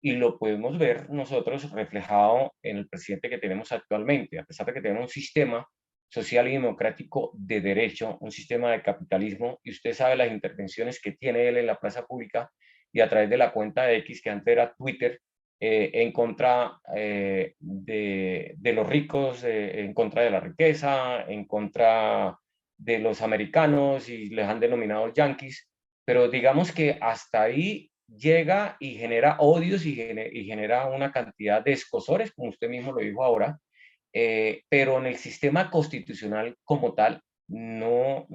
Y lo podemos ver nosotros reflejado en el presidente que tenemos actualmente, a pesar de que tenemos un sistema social y democrático de derecho, un sistema de capitalismo, y usted sabe las intervenciones que tiene él en la plaza pública y a través de la cuenta de X, que antes era Twitter, en contra de los ricos, en contra de la riqueza, en contra de los americanos y les han denominado yanquis, pero digamos que hasta ahí llega y genera odios y genera una cantidad de escozores, como usted mismo lo dijo ahora, pero en el sistema constitucional como tal no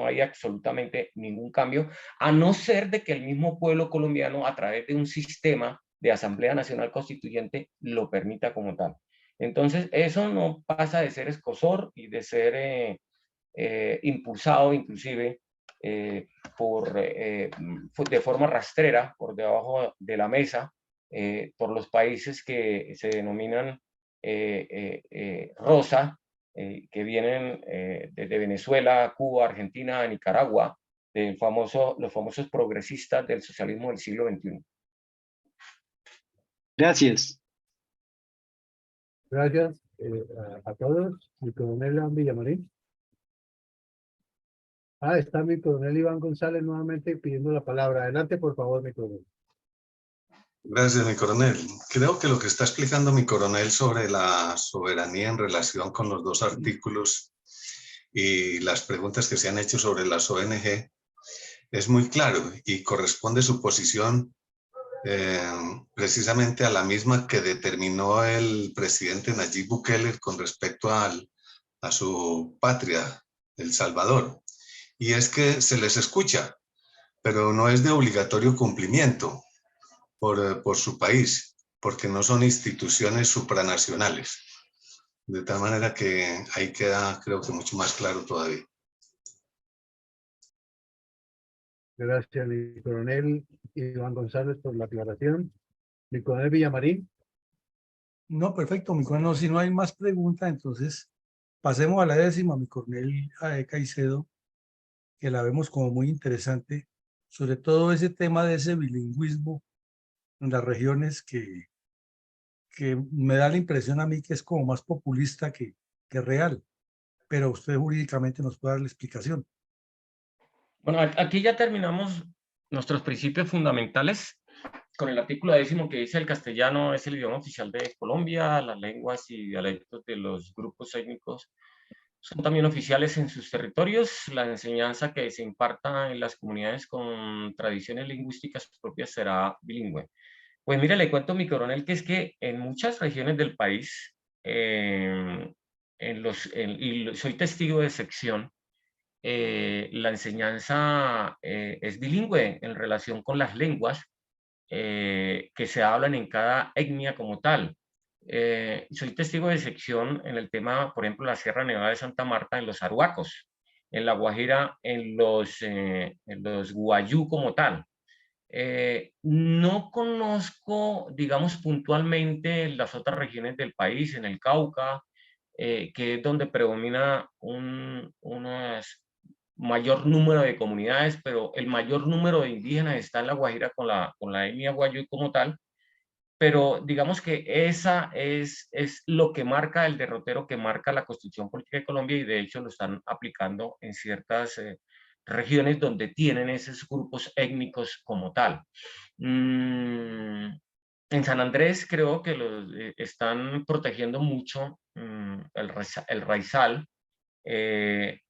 hay absolutamente ningún cambio, a no ser de que el mismo pueblo colombiano, a través de un sistema de Asamblea Nacional Constituyente, lo permita como tal. Entonces, eso no pasa de ser escozor y de ser impulsado inclusive de forma rastrera por debajo de la mesa por los países que se denominan rosa, que vienen desde Venezuela, Cuba, Argentina, Nicaragua, los famosos progresistas del socialismo del siglo XXI. Gracias. Gracias a todos. Mi coronel Iván Villamarín. Está mi coronel Iván González nuevamente pidiendo la palabra. Adelante, por favor, mi coronel. Gracias, mi coronel. Creo que lo que está explicando mi coronel sobre la soberanía en relación con los dos artículos y las preguntas que se han hecho sobre las ONG es muy claro y corresponde su posición precisamente a la misma que determinó el presidente Nayib Bukele con respecto a su patria, El Salvador. Y es que se les escucha, pero no es de obligatorio cumplimiento por su país, porque no son instituciones supranacionales. De tal manera que ahí queda, creo que mucho más claro todavía. Gracias, mi coronel Iván González, por la aclaración. Mi coronel Villamarín. No, perfecto, mi coronel. Si no hay más preguntas, entonces pasemos a la 10ª, mi coronel Caicedo, que la vemos como muy interesante, sobre todo ese tema de ese bilingüismo en las regiones que me da la impresión a mí que es como más populista que real, pero usted jurídicamente nos puede dar la explicación. Bueno, aquí ya terminamos nuestros principios fundamentales con el artículo 10 que dice: el castellano es el idioma oficial de Colombia, las lenguas y dialectos de los grupos étnicos son también oficiales en sus territorios, la enseñanza que se imparta en las comunidades con tradiciones lingüísticas propias será bilingüe. Pues mire, le cuento, mi coronel, que es que en muchas regiones del país, y soy testigo de sección, la enseñanza es bilingüe en relación con las lenguas que se hablan en cada etnia como tal. Soy testigo de sección en el tema, por ejemplo, la Sierra Nevada de Santa Marta, en los arhuacos, en La Guajira, en los guayú como tal. No conozco, digamos, puntualmente las otras regiones del país, en el Cauca, que es donde predomina un mayor número de comunidades, pero el mayor número de indígenas está en La Guajira con la etnia guayú como tal. Pero digamos que esa es lo que marca el derrotero, que marca la Constitución Política de Colombia, y de hecho lo están aplicando en ciertas regiones donde tienen esos grupos étnicos como tal. En San Andrés creo que los están protegiendo mucho el raizal.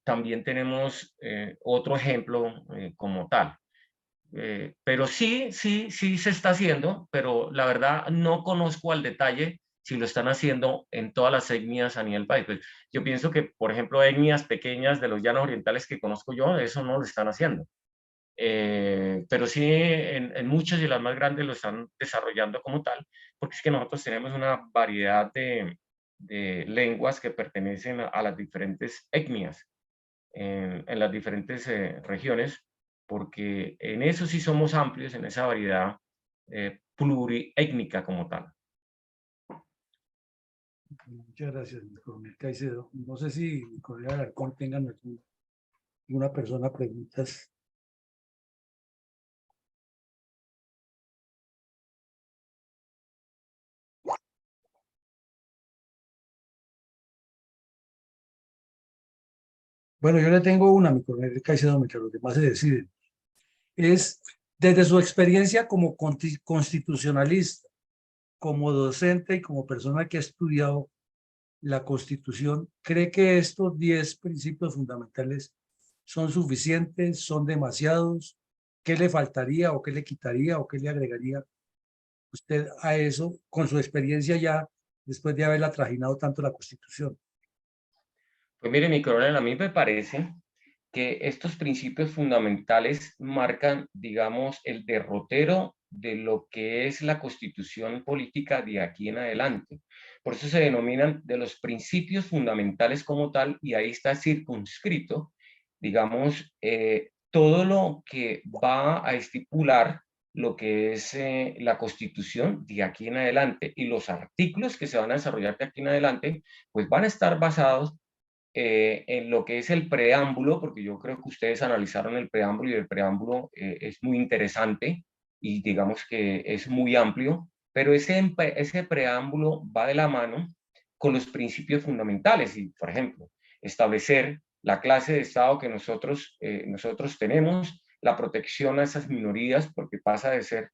También tenemos otro ejemplo como tal. Pero sí se está haciendo, pero la verdad no conozco al detalle si lo están haciendo en todas las etnias a nivel país. Pues yo pienso que, por ejemplo, etnias pequeñas de los llanos orientales que conozco yo, eso no lo están haciendo. Pero sí en muchas y las más grandes lo están desarrollando como tal, porque es que nosotros tenemos una variedad de lenguas que pertenecen a las diferentes etnias en las diferentes regiones, porque en eso sí somos amplios, en esa variedad pluriétnica como tal. Muchas gracias, coronel Caicedo. No sé si mi colega Alarcón tengan alguna persona preguntas. Bueno, yo le tengo una, mi coronel Caicedo, mientras los demás se deciden. Es desde su experiencia como constitucionalista, como docente y como persona que ha estudiado la Constitución, ¿cree que estos 10 principios fundamentales son suficientes, son demasiados? ¿Qué le faltaría o qué le quitaría o qué le agregaría usted a eso con su experiencia ya después de haberla trajinado tanto la Constitución? Pues mire, mi coronel, a mí me parece que estos principios fundamentales marcan, digamos, el derrotero de lo que es la constitución política de aquí en adelante. Por eso se denominan de los principios fundamentales como tal, y ahí está circunscrito, digamos, todo lo que va a estipular lo que es la constitución de aquí en adelante, y los artículos que se van a desarrollar de aquí en adelante, pues van a estar basados en lo que es el preámbulo, porque yo creo que ustedes analizaron el preámbulo y el preámbulo es muy interesante y digamos que es muy amplio, pero ese preámbulo va de la mano con los principios fundamentales y, por ejemplo, establecer la clase de Estado que nosotros tenemos, la protección a esas minorías, porque pasa de ser,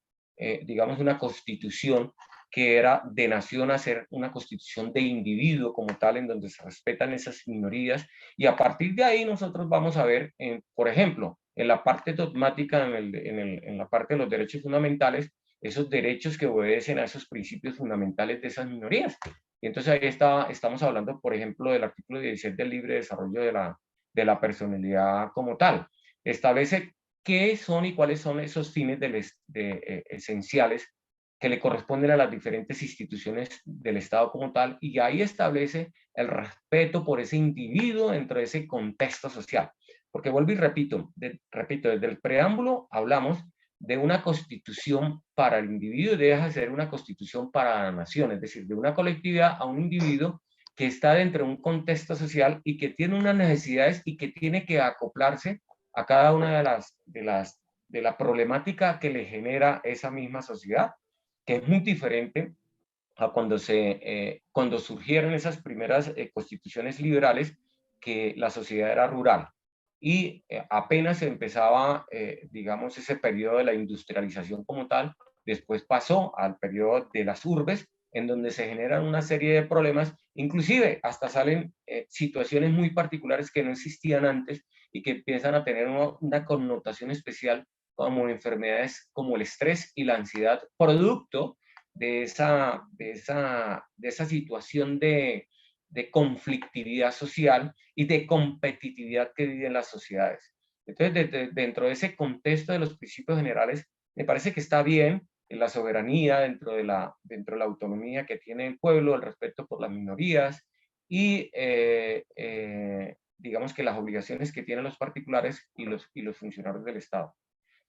digamos, una constitución que era de nación a ser una constitución de individuo como tal, en donde se respetan esas minorías, y a partir de ahí nosotros vamos a ver, por ejemplo, en la parte dogmática, en la parte de los derechos fundamentales, esos derechos que obedecen a esos principios fundamentales de esas minorías. Y entonces ahí estamos hablando, por ejemplo, del artículo 16 del libre desarrollo de la personalidad como tal. Establece qué son y cuáles son esos fines esenciales que le corresponden a las diferentes instituciones del Estado como tal, y ahí establece el respeto por ese individuo dentro de ese contexto social. Porque vuelvo y repito, desde el preámbulo hablamos de una constitución para el individuo y deja de ser una constitución para la nación, es decir, de una colectividad a un individuo que está dentro de un contexto social y que tiene unas necesidades y que tiene que acoplarse a cada una de la problemática que le genera esa misma sociedad, que es muy diferente a cuando surgieron esas primeras constituciones liberales, que la sociedad era rural y apenas empezaba, digamos, ese periodo de la industrialización como tal. Después pasó al periodo de las urbes, en donde se generan una serie de problemas, inclusive hasta salen situaciones muy particulares que no existían antes y que empiezan a tener una connotación especial, como enfermedades como el estrés y la ansiedad, producto de esa situación de conflictividad social y de competitividad que viven las sociedades. Entonces, dentro de ese contexto de los principios generales, me parece que está bien la soberanía dentro de la autonomía que tiene el pueblo, el respeto por las minorías y digamos que las obligaciones que tienen los particulares y los funcionarios del Estado.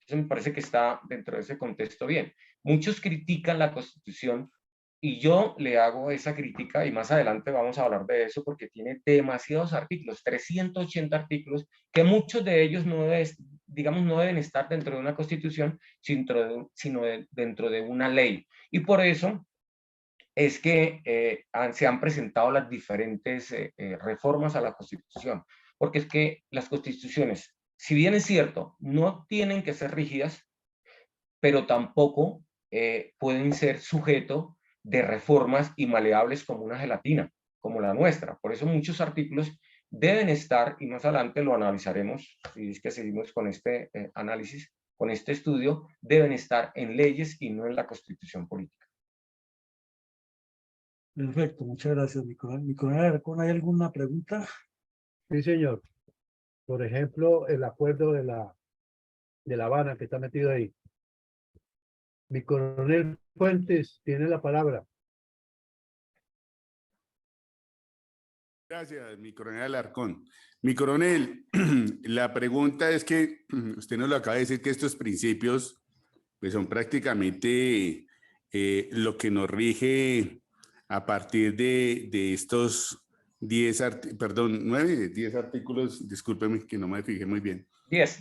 Entonces me parece que está dentro de ese contexto bien. Muchos critican la Constitución y yo le hago esa crítica, y más adelante vamos a hablar de eso, porque tiene demasiados artículos, 380 artículos, que muchos de ellos no deben estar dentro de una Constitución, sino dentro de una ley. Y por eso es que se han presentado las diferentes reformas a la Constitución, porque es que las constituciones, si bien es cierto, no tienen que ser rígidas, pero tampoco pueden ser sujeto de reformas y maleables como una gelatina, como la nuestra. Por eso muchos artículos deben estar, y más adelante lo analizaremos, si es que seguimos con este análisis, con este estudio, deben estar en leyes y no en la Constitución política. Perfecto, muchas gracias, mi coronel. Mi coronel Alarcón, ¿hay alguna pregunta? Sí, señor. Por ejemplo, el acuerdo de La Habana que está metido ahí. Mi coronel Fuentes tiene la palabra. Gracias, mi coronel Alarcón. Mi coronel, la pregunta es que usted nos lo acaba de decir, que estos principios pues son prácticamente lo que nos rige a partir de estos 10 artículos, discúlpeme que no me fijé muy bien. 10.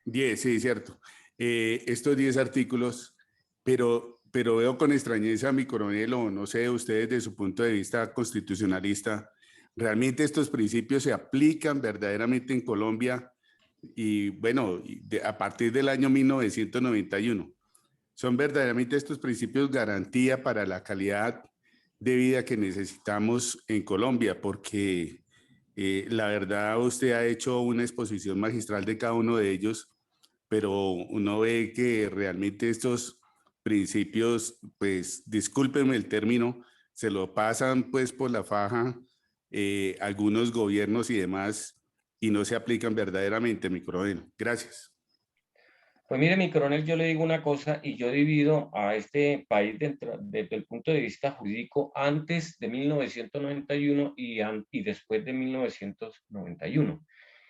10, sí, cierto. Estos 10 artículos, pero veo con extrañeza, mi coronel, o no sé, ustedes desde su punto de vista constitucionalista, ¿realmente estos principios se aplican verdaderamente en Colombia? Y bueno, a partir del año 1991, ¿son verdaderamente estos principios garantía para la calidad de vida que necesitamos en Colombia, porque la verdad usted ha hecho una exposición magistral de cada uno de ellos, pero uno ve que realmente estos principios, pues discúlpenme el término, se lo pasan pues por la faja algunos gobiernos y demás y no se aplican verdaderamente, mi coronel. Gracias. Pues mire, mi coronel, yo le digo una cosa y yo divido a este país desde el punto de vista jurídico antes de 1991 y después de 1991.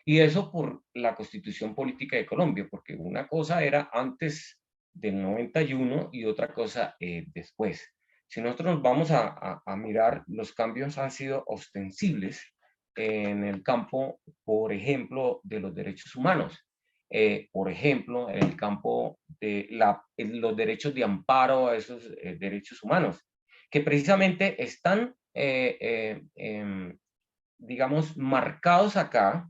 Y eso por la Constitución Política de Colombia, porque una cosa era antes del 91 y otra cosa después. Si nosotros nos vamos a mirar, los cambios han sido ostensibles en el campo, por ejemplo, de los derechos humanos. Por ejemplo, en el campo de los derechos de amparo a esos derechos humanos, que precisamente están, digamos, marcados acá,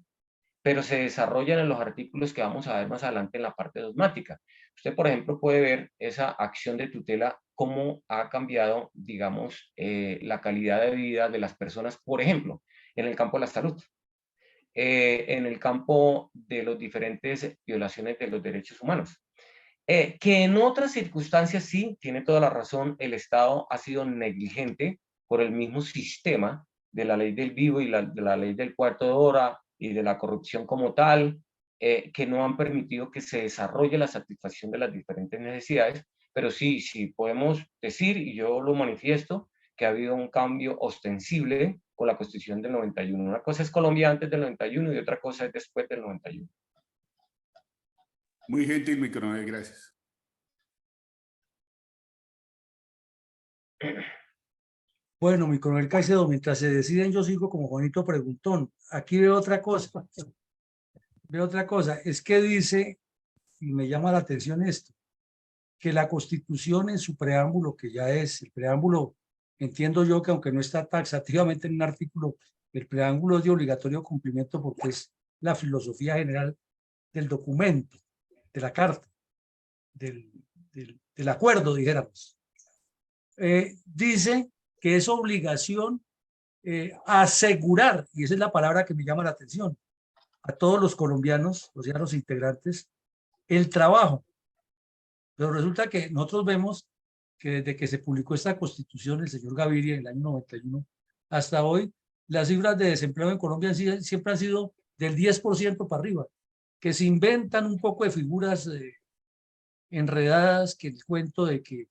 pero se desarrollan en los artículos que vamos a ver más adelante en la parte dogmática. Usted, por ejemplo, puede ver esa acción de tutela, cómo ha cambiado, digamos, la calidad de vida de las personas, por ejemplo, en el campo de la salud. En el campo de las diferentes violaciones de los derechos humanos. Que en otras circunstancias sí, tiene toda la razón, el Estado ha sido negligente por el mismo sistema de la ley del vivo y de la ley del cuarto de hora y de la corrupción como tal, que no han permitido que se desarrolle la satisfacción de las diferentes necesidades, pero sí, sí podemos decir, y yo lo manifiesto, que ha habido un cambio ostensible con la Constitución del 91. Una cosa es Colombia antes del 91 y otra cosa es después del 91. Muy gentil, mi coronel, gracias. Bueno, mi coronel Caicedo, mientras se deciden, yo sigo como Juanito Preguntón. Aquí veo otra cosa. Veo otra cosa. Es que dice, y me llama la atención esto, que la Constitución en su preámbulo, que ya es el preámbulo, entiendo yo que aunque no está taxativamente en un artículo, el preámbulo es de obligatorio cumplimiento porque es la filosofía general del documento, de la carta, del acuerdo, dijéramos. Dice que es obligación asegurar, y esa es la palabra que me llama la atención, a todos los colombianos, o sea, a los integrantes, el trabajo. Pero resulta que nosotros vemos que desde que se publicó esta constitución, el señor Gaviria en el año 91, hasta hoy, las cifras de desempleo en Colombia siempre han sido del 10% para arriba, que se inventan un poco de figuras enredadas, que el cuento de que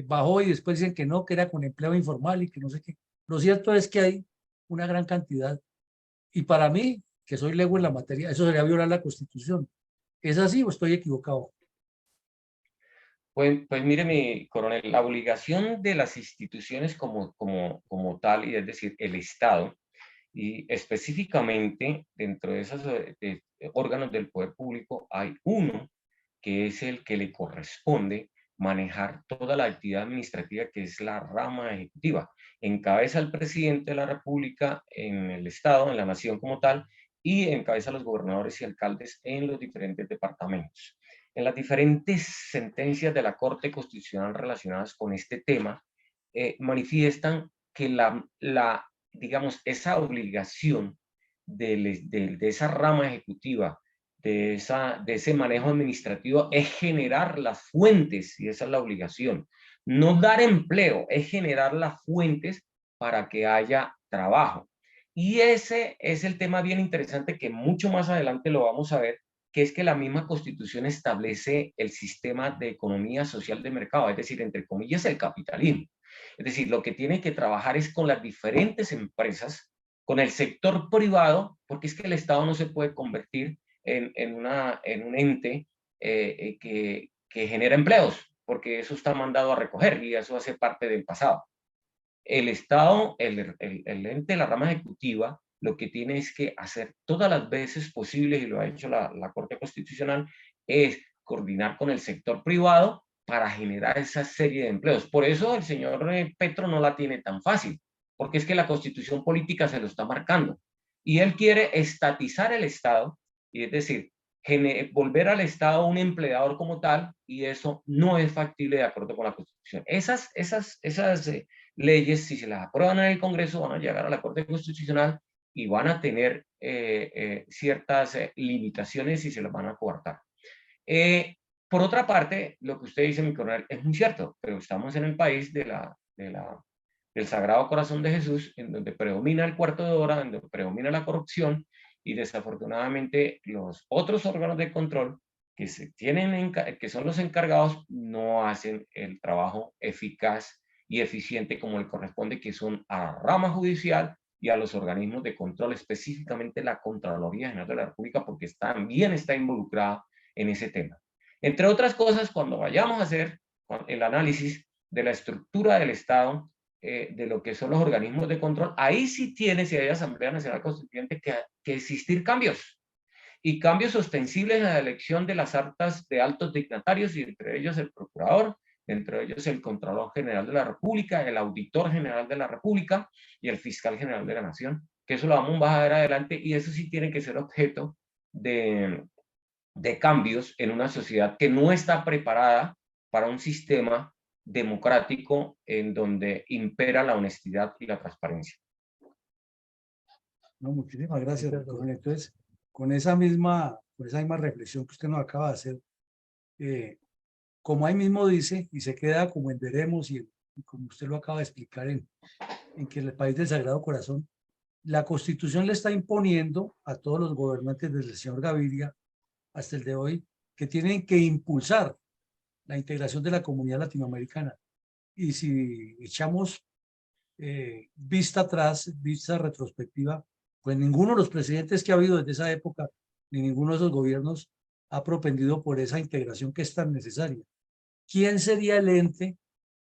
bajó y después dicen que no, que era con empleo informal y que no sé qué. Lo cierto es que hay una gran cantidad. Y para mí, que soy lego en la materia, eso sería violar la Constitución. ¿Es así o estoy equivocado? Pues mire, mi coronel, la obligación de las instituciones como tal, y es decir, el Estado, y específicamente dentro de esos órganos del poder público hay uno que es el que le corresponde manejar toda la actividad administrativa, que es la rama ejecutiva. Encabeza el presidente de la República en el Estado, en la nación como tal, y encabeza a los gobernadores y alcaldes en los diferentes departamentos. En las diferentes sentencias de la Corte Constitucional relacionadas con este tema, manifiestan que digamos, esa obligación de esa rama ejecutiva, de ese manejo administrativo, es generar las fuentes, y esa es la obligación. No dar empleo, es generar las fuentes para que haya trabajo. Y ese es el tema bien interesante que mucho más adelante lo vamos a ver, que es que la misma Constitución establece el sistema de economía social de mercado, es decir, entre comillas, el capitalismo. Es decir, lo que tiene que trabajar es con las diferentes empresas, con el sector privado, porque es que el Estado no se puede convertir en un ente que genera empleos, porque eso está mandado a recoger y eso hace parte del pasado. El Estado, el ente de la rama ejecutiva, lo que tiene es que hacer todas las veces posibles, y lo ha hecho la Corte Constitucional, es coordinar con el sector privado para generar esa serie de empleos. Por eso el señor Petro no la tiene tan fácil, porque es que la Constitución política se lo está marcando. Y él quiere estatizar el Estado, y es decir, volver al Estado un empleador como tal, y eso no es factible de acuerdo con la Constitución. Esas leyes, si se las aprueban en el Congreso, van a llegar a la Corte Constitucional y van a tener ciertas limitaciones y se las van a coartar. Por otra parte, lo que usted dice, mi coronel, es muy cierto, pero estamos en el país del Sagrado Corazón de Jesús, en donde predomina el cuarto de hora, en donde predomina la corrupción, y desafortunadamente los otros órganos de control que que son los encargados, no hacen el trabajo eficaz y eficiente como le corresponde, que son a la rama judicial y a los organismos de control, específicamente la Contraloría General de la República, porque también está involucrada en ese tema. Entre otras cosas, cuando vayamos a hacer el análisis de la estructura del Estado, de lo que son los organismos de control, ahí sí tiene, si hay Asamblea Nacional Constituyente, que existir cambios, y cambios ostensibles en la elección de las actas de altos dignatarios, y entre ellos el procurador, entre ellos el Contralor General de la República, el Auditor General de la República y el Fiscal General de la Nación, que eso lo vamos a ver adelante, y eso sí tiene que ser objeto de cambios en una sociedad que no está preparada para un sistema democrático en donde impera la honestidad y la transparencia. No, muchísimas gracias, coronel. Entonces, con esa misma reflexión que usted nos acaba de hacer, como ahí mismo dice, y se queda como en veremos, y como usted lo acaba de explicar, en que el país del Sagrado Corazón, la Constitución le está imponiendo a todos los gobernantes, desde el señor Gaviria hasta el de hoy, que tienen que impulsar la integración de la comunidad latinoamericana. Y si echamos vista atrás, vista retrospectiva, pues ninguno de los presidentes que ha habido desde esa época, ni ninguno de esos gobiernos ha propendido por esa integración que es tan necesaria. ¿Quién sería el ente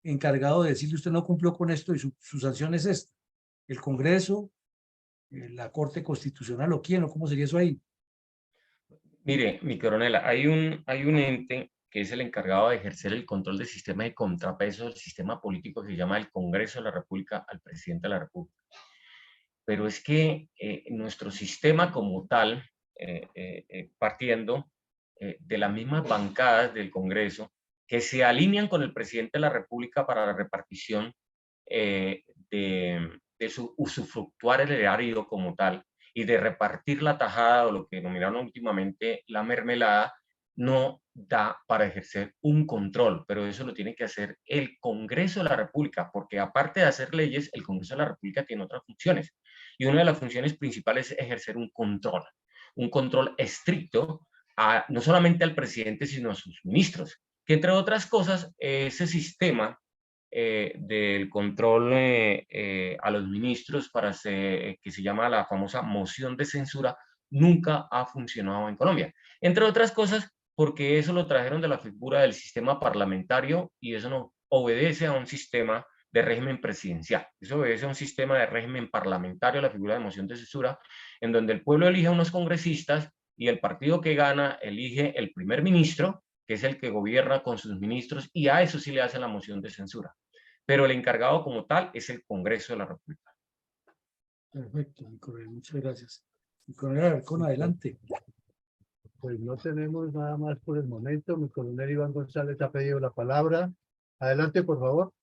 encargado de decirle usted no cumplió con esto y su sanción es esta? ¿El Congreso? ¿La Corte Constitucional o quién? ¿O cómo sería eso ahí? Mire, mi coronel, hay un ente que es el encargado de ejercer el control del sistema de contrapeso del sistema político, que se llama el Congreso de la República, al presidente de la República. Pero es que nuestro sistema como tal, partiendo de las mismas bancadas del Congreso, que se alinean con el presidente de la República para la repartición de su usufructuar el erario como tal, y de repartir la tajada, o lo que denominaron últimamente la mermelada, no da para ejercer un control, pero eso lo tiene que hacer el Congreso de la República, porque aparte de hacer leyes, el Congreso de la República tiene otras funciones, y una de las funciones principales es ejercer un control estricto, no solamente al presidente, sino a sus ministros, que entre otras cosas, ese sistema del control a los ministros que se llama la famosa moción de censura, nunca ha funcionado en Colombia. Entre otras cosas, porque eso lo trajeron de la figura del sistema parlamentario, y eso no obedece a un sistema de régimen presidencial. Eso obedece a un sistema de régimen parlamentario, la figura de moción de censura, en donde el pueblo elige a unos congresistas y el partido que gana elige el primer ministro, que es el que gobierna con sus ministros, y a eso sí le hacen la moción de censura. Pero el encargado como tal es el Congreso de la República. Perfecto, mi coronel, muchas gracias. Mi coronel Alarcón, adelante. Pues no tenemos nada más por el momento. Mi coronel Iván González ha pedido la palabra. Adelante, por favor.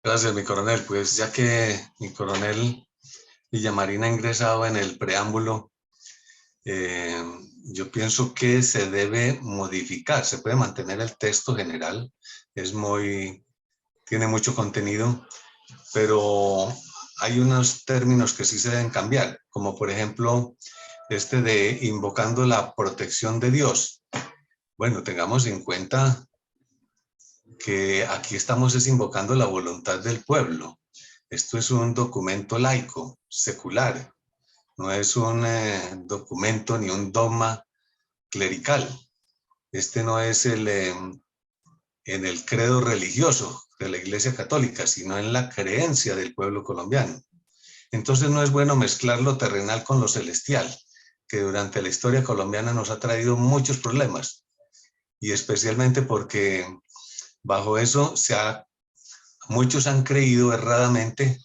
Gracias, mi coronel. Pues ya que mi coronel Villamarín ha ingresado en el preámbulo, yo pienso que se debe modificar. Se puede mantener el texto general, tiene mucho contenido, pero hay unos términos que sí se deben cambiar, como por ejemplo este de invocando la protección de Dios. Bueno, tengamos en cuenta que aquí estamos invocando la voluntad del pueblo. Esto es un documento laico, secular, no es un documento ni un dogma clerical. Este no es en el credo religioso de la Iglesia Católica, sino en la creencia del pueblo colombiano. Entonces no es bueno mezclar lo terrenal con lo celestial, que durante la historia colombiana nos ha traído muchos problemas, y especialmente porque bajo eso muchos han creído erradamente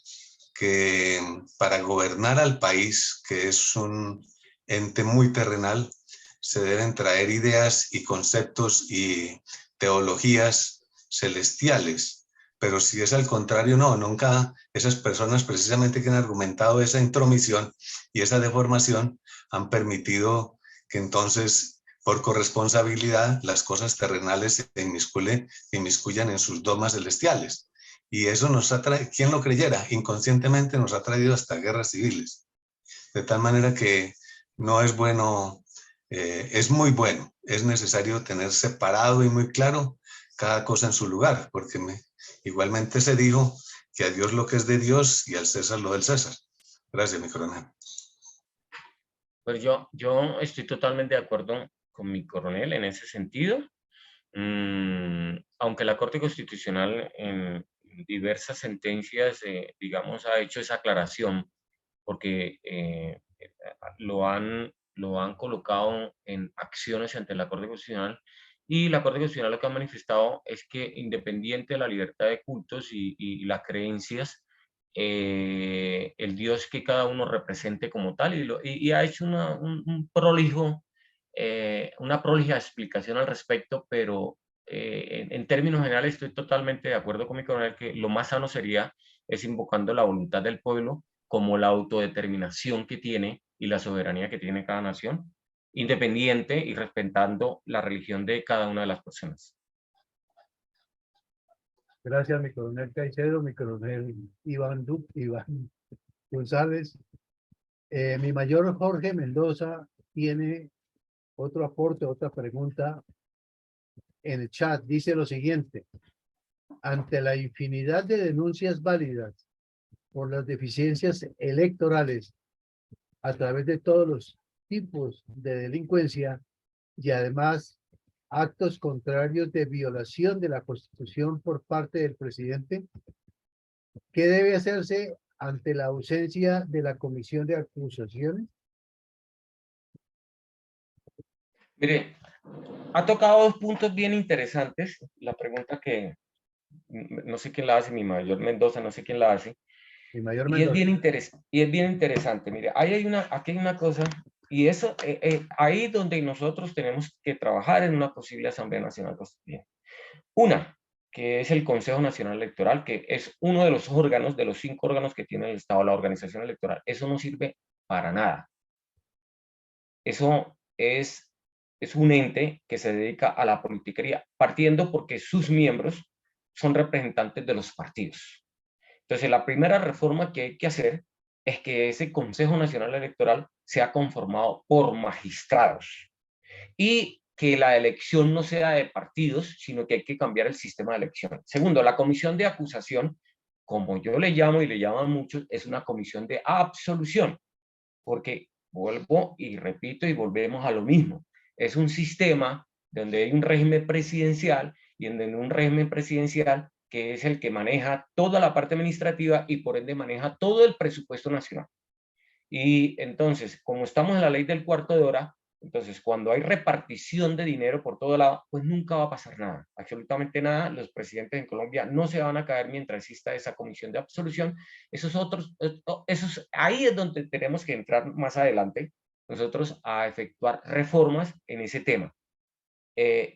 que para gobernar al país, que es un ente muy terrenal, se deben traer ideas y conceptos y teologías celestiales, pero si es al contrario, no, nunca esas personas precisamente que han argumentado esa intromisión y esa deformación han permitido que entonces, por corresponsabilidad, las cosas terrenales se inmiscuyan en sus domas celestiales. Y eso nos ha traído, ¿quién lo creyera? Inconscientemente nos ha traído hasta guerras civiles. De tal manera que no es bueno, es muy bueno, es necesario tener separado y muy claro cada cosa en su lugar, porque igualmente se dijo que a Dios lo que es de Dios y al César lo del César. Gracias, mi coronel. Pues yo estoy totalmente de acuerdo con mi coronel en ese sentido. Aunque la Corte Constitucional en diversas sentencias, digamos, ha hecho esa aclaración, porque lo han colocado en acciones ante la Corte Constitucional, y la Corte Constitucional lo que ha manifestado es que, independiente de la libertad de cultos y las creencias, el Dios que cada uno represente como tal, y ha hecho una prolija explicación al respecto, pero en términos generales estoy totalmente de acuerdo con mi coronel que lo más sano sería es invocando la voluntad del pueblo como la autodeterminación que tiene y la soberanía que tiene cada nación, independiente y respetando la religión de cada una de las personas. Gracias, mi coronel Caicedo, mi coronel Iván González. Mi mayor Jorge Mendoza tiene otro aporte, otra pregunta en el chat. Dice lo siguiente: ante la infinidad de denuncias válidas por las deficiencias electorales a través de todos los tipos de delincuencia y además actos contrarios de violación de la Constitución por parte del presidente, ¿qué debe hacerse ante la ausencia de la comisión de acusaciones? Mire, ha tocado dos puntos bien interesantes. La pregunta que no sé quién la hace, mi mayor Mendoza, no sé quién la hace. Mi mayor Y es bien interesante. Mire, aquí hay una cosa, y eso, ahí donde nosotros tenemos que trabajar en una posible Asamblea Nacional Constituyente. Una, que es el Consejo Nacional Electoral, que es uno de los órganos, de los 5 órganos que tiene el Estado, la organización electoral. Eso no sirve para nada. Eso es un ente que se dedica a la politiquería, partiendo porque sus miembros son representantes de los partidos. Entonces, la primera reforma que hay que hacer es que ese Consejo Nacional Electoral sea conformado por magistrados y que la elección no sea de partidos, sino que hay que cambiar el sistema de elección. Segundo, la comisión de acusación, como yo le llamo y le llaman muchos, es una comisión de absolución, porque vuelvo y repito y volvemos a lo mismo. Es un sistema donde hay un régimen presidencial y en un régimen presidencial que es el que maneja toda la parte administrativa y por ende maneja todo el presupuesto nacional. Y entonces, como estamos en la ley del cuarto de hora, entonces cuando hay repartición de dinero por todo lado, pues nunca va a pasar nada, absolutamente nada. Los presidentes en Colombia no se van a caer mientras exista esa comisión de absolución. Ahí es donde tenemos que entrar más adelante nosotros a efectuar reformas en ese tema,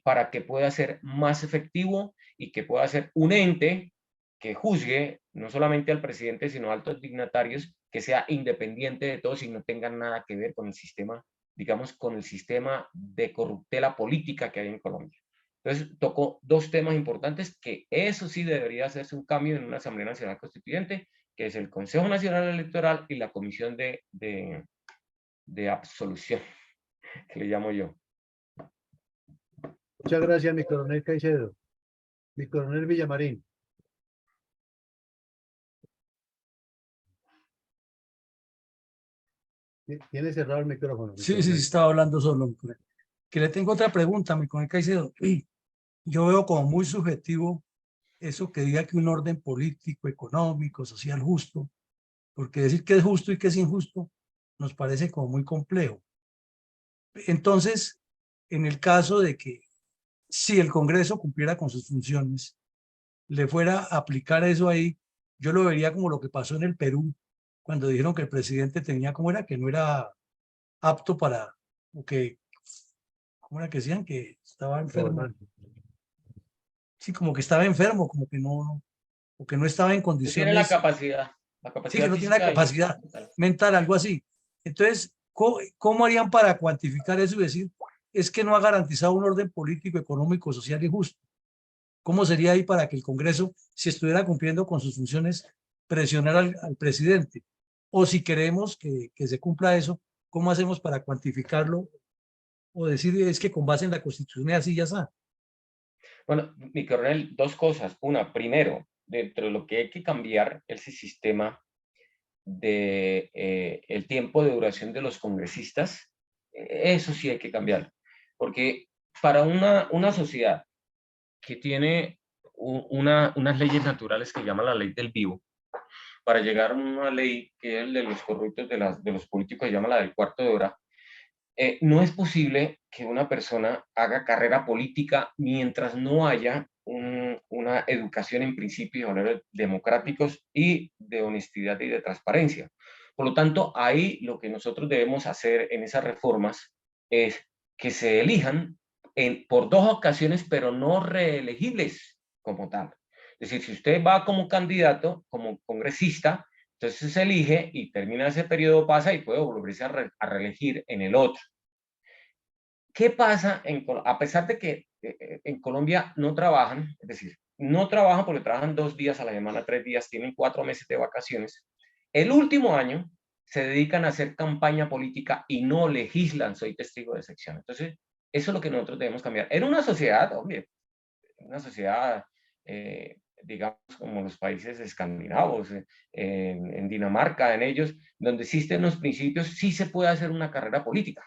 para que pueda ser más efectivo y que pueda ser un ente que juzgue no solamente al presidente, sino a altos dignatarios, que sea independiente de todos y no tenga nada que ver con el sistema, digamos, con el sistema de corruptela política que hay en Colombia. Entonces, tocó dos temas importantes que eso sí debería hacerse un cambio en una Asamblea Nacional Constituyente, que es el Consejo Nacional Electoral y la Comisión de Absolución, que le llamo yo. Muchas gracias, mi coronel Caicedo. Mi coronel Villamarín. Tiene cerrado el micrófono. Sí, estaba hablando solo. Que le tengo otra pregunta, mi coronel Caicedo. Yo veo como muy subjetivo eso que diga que un orden político, económico, social justo, porque decir que es justo y que es injusto nos parece como muy complejo. Entonces, en el caso de que si el Congreso cumpliera con sus funciones, le fuera a aplicar eso ahí, yo lo vería como lo que pasó en el Perú, cuando dijeron que el presidente tenía, ¿cómo era? Que no era apto para, o que, ¿cómo era que decían? Que estaba enfermo. Sí, como que estaba enfermo, como que no. o que no estaba en No condiciones. tiene la capacidad Sí, que no tiene la física y capacidad mental, algo así. Entonces, ¿cómo harían para cuantificar eso y decir, es que no ha garantizado un orden político, económico, social y justo? ¿Cómo sería ahí para que el Congreso, si estuviera cumpliendo con sus funciones, presionar al presidente? O si queremos que se cumpla eso, ¿cómo hacemos para cuantificarlo? O decir, es que con base en la Constitución es así, ya está. Bueno, mi coronel, dos cosas. Una, primero, dentro de lo que hay que cambiar ese sistema de el tiempo de duración de los congresistas, eso sí hay que cambiar. Porque para una sociedad que tiene unas leyes naturales que llama la ley del vivo, para llegar a una ley que es el de los corruptos de los políticos, se llama la del cuarto de hora, no es posible que una persona haga carrera política mientras no haya una educación en principios y valores democráticos y de honestidad y de transparencia. Por lo tanto, ahí lo que nosotros debemos hacer en esas reformas es que se elijan por 2 ocasiones, pero no reelegibles como tal. Es decir, si usted va como candidato, como congresista, entonces se elige y termina ese periodo, pasa y puede volverse a reelegir en el otro. ¿Qué pasa a pesar de que en Colombia no trabajan? Es decir, no trabajan porque trabajan 2 días a la semana, 3 días, tienen 4 meses de vacaciones. El último año se dedican a hacer campaña política y no legislan, soy testigo de sección. Entonces, eso es lo que nosotros debemos cambiar. En una sociedad, hombre, una sociedad, digamos, como los países escandinavos, en Dinamarca, en ellos, donde existen los principios, sí se puede hacer una carrera política.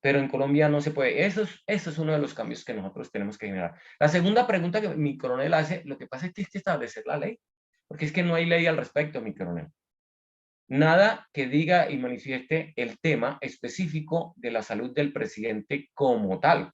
Pero en Colombia no se puede. Eso es uno de los cambios que nosotros tenemos que generar. La segunda pregunta que mi coronel hace, lo que pasa es que hay que establecer la ley, porque es que no hay ley al respecto, mi coronel. Nada que diga y manifieste el tema específico de la salud del presidente como tal.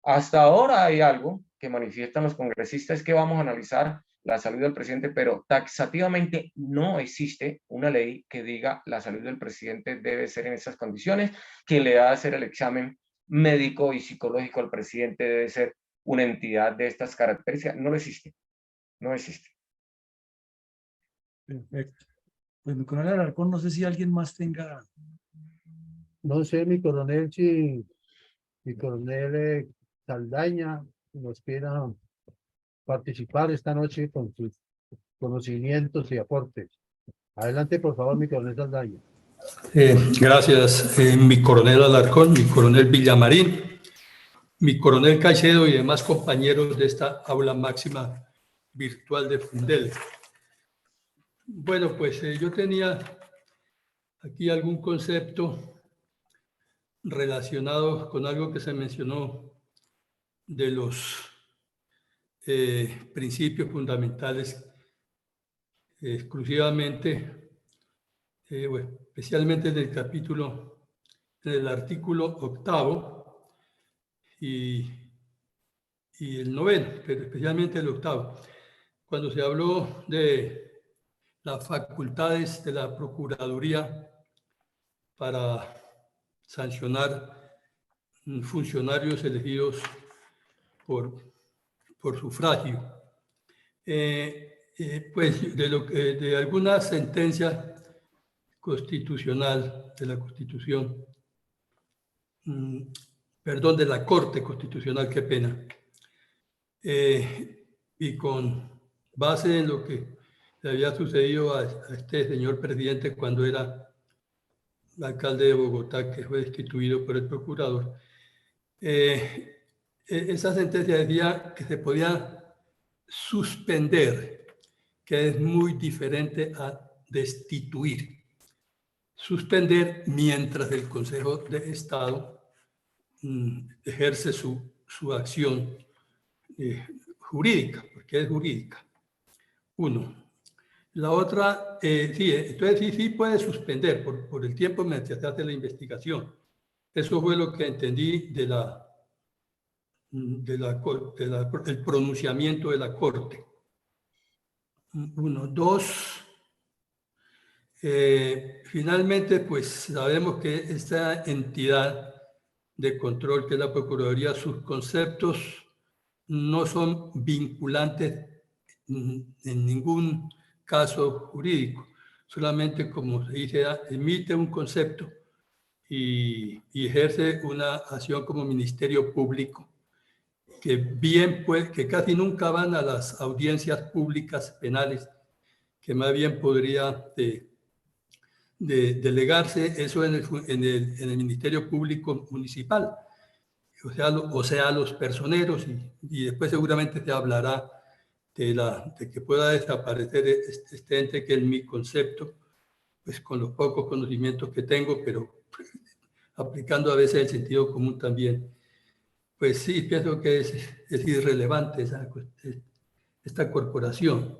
Hasta ahora hay algo que manifiestan los congresistas que vamos a analizar la salud del presidente, pero taxativamente no existe una ley que diga la salud del presidente debe ser en esas condiciones, que le da a hacer el examen médico y psicológico al presidente debe ser una entidad de estas características. No existe, no existe. Perfecto. Pues mi coronel Alarcón, no sé si alguien más tenga. No sé, mi coronel, si mi coronel Saldaña nos quiera participar esta noche con sus conocimientos y aportes. Adelante, por favor, mi coronel Saldaña. Gracias, mi coronel Alarcón, mi coronel Villamarín, mi coronel Caicedo y demás compañeros de esta aula máxima virtual de Fundel. Bueno, pues yo tenía aquí algún concepto relacionado con algo que se mencionó de los principios fundamentales exclusivamente, especialmente en el capítulo, en el artículo 8 y el 9, pero especialmente el 8, cuando se habló de las facultades de la Procuraduría para sancionar funcionarios elegidos por sufragio. Pues de alguna sentencia constitucional de la Constitución, perdón, de la Corte Constitucional, qué pena, y con base en lo que le había sucedido a este señor presidente cuando era alcalde de Bogotá, que fue destituido por el procurador, esa sentencia decía que se podía suspender, que es muy diferente a destituir. Suspender mientras el Consejo de Estado ejerce su acción jurídica, porque es jurídica. Uno. La otra, sí, entonces sí puede suspender por el tiempo mientras se hace la investigación. Eso fue lo que entendí del pronunciamiento de la Corte. Uno. Dos, finalmente, pues sabemos que esta entidad de control que es la Procuraduría, sus conceptos no son vinculantes en ningún caso jurídico, solamente, como se dice, emite un concepto y ejerce una acción como ministerio público, que que casi nunca van a las audiencias públicas penales, que más bien podría delegarse eso en el Ministerio Público Municipal, o sea los personeros, y después seguramente te hablará de que pueda desaparecer este ente, que es mi concepto, pues con los pocos conocimientos que tengo, pero aplicando a veces el sentido común también. Pues sí, pienso que es irrelevante esta corporación.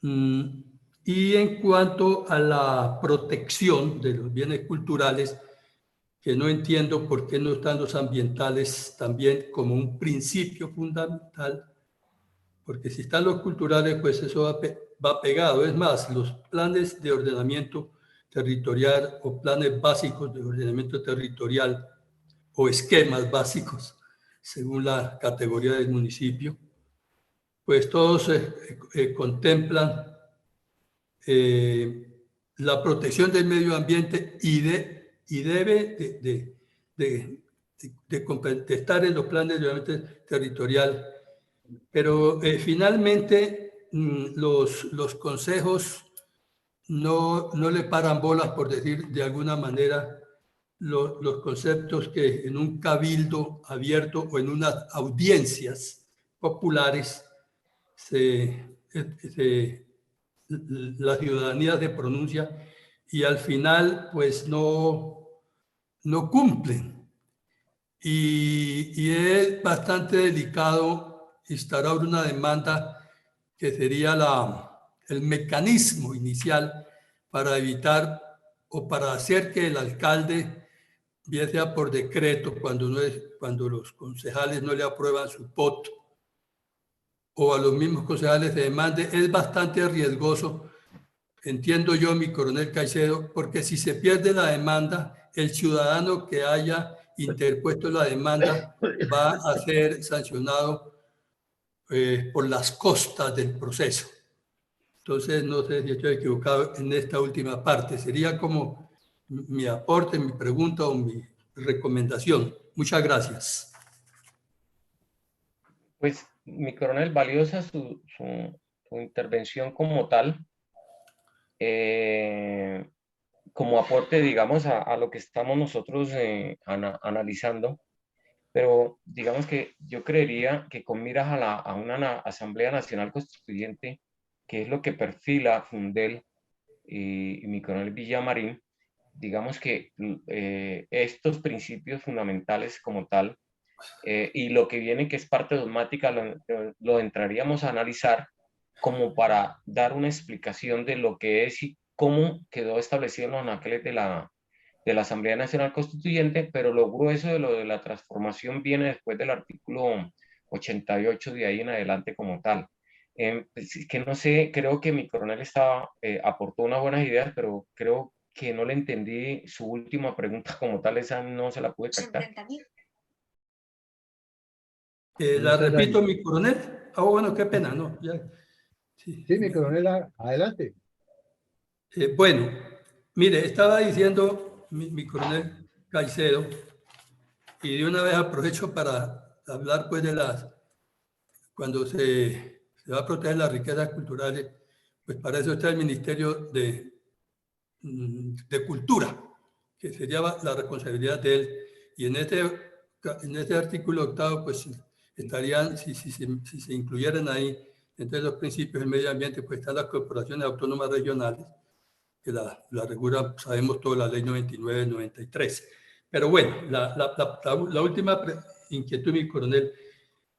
Y en cuanto a la protección de los bienes culturales, que no entiendo por qué no están los ambientales también como un principio fundamental, porque si están los culturales, pues eso va pegado. Es más, los planes de ordenamiento territorial o planes básicos de ordenamiento territorial o esquemas básicos, según la categoría del municipio, pues todos contemplan la protección del medio ambiente y debe de estar en los planes de ordenamiento territorial. Pero finalmente los consejos no le paran bolas, por decir de alguna manera, los conceptos que en un cabildo abierto o en unas audiencias populares la ciudadanía se pronuncia y al final pues no cumplen. Y es bastante delicado instaurar una demanda que sería el mecanismo inicial para evitar o para hacer que el alcalde, bien sea por decreto, cuando los concejales no le aprueban su POT, o a los mismos concejales se demande, es bastante riesgoso, entiendo yo, mi coronel Caicedo, porque si se pierde la demanda, el ciudadano que haya interpuesto la demanda va a ser sancionado por las costas del proceso. Entonces, no sé si estoy equivocado en esta última parte. Sería como mi aporte, mi pregunta o mi recomendación. Muchas gracias. Pues, mi coronel, valiosa su intervención como tal, como aporte, digamos, a lo que estamos nosotros analizando, pero digamos que yo creería que con miras a una Asamblea Nacional Constituyente, que es lo que perfila Fundel y mi coronel Villamarín, digamos que estos principios fundamentales como tal, y lo que viene que es parte dogmática, lo entraríamos a analizar como para dar una explicación de lo que es y cómo quedó establecido en los anaqueles de la Asamblea Nacional Constituyente, pero lo grueso de lo de la transformación viene después del artículo 88 de ahí en adelante como tal. Pues, que no sé, creo que mi coronel aportó unas buenas ideas, pero creo que no le entendí su última pregunta como tal, esa no se la pude captar. La repito, mi coronel. Bueno, qué pena, ¿no? Ya. Sí, mi coronel, adelante. Bueno, mire, estaba diciendo mi coronel Caicedo, y de una vez aprovecho para hablar pues cuando se va a proteger las riquezas culturales, pues para eso está el Ministerio de Cultura, que sería la responsabilidad de él. Y en este artículo 8, pues estarían, si se incluyeran ahí, entre los principios del medio ambiente, pues están las corporaciones autónomas regionales, que la regula, sabemos todo, la ley 99-93. Pero bueno, la última inquietud, mi coronel,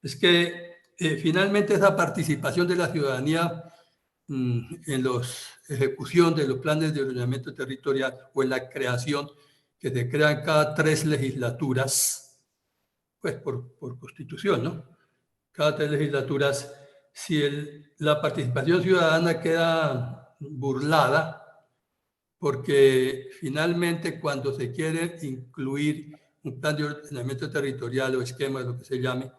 es que finalmente esa participación de la ciudadanía en la ejecución de los planes de ordenamiento territorial o en la creación, que se crean cada 3 legislaturas, pues por constitución, ¿no? Cada 3 legislaturas, si la participación ciudadana queda burlada, porque finalmente cuando se quiere incluir un plan de ordenamiento territorial o esquema, lo que se llame,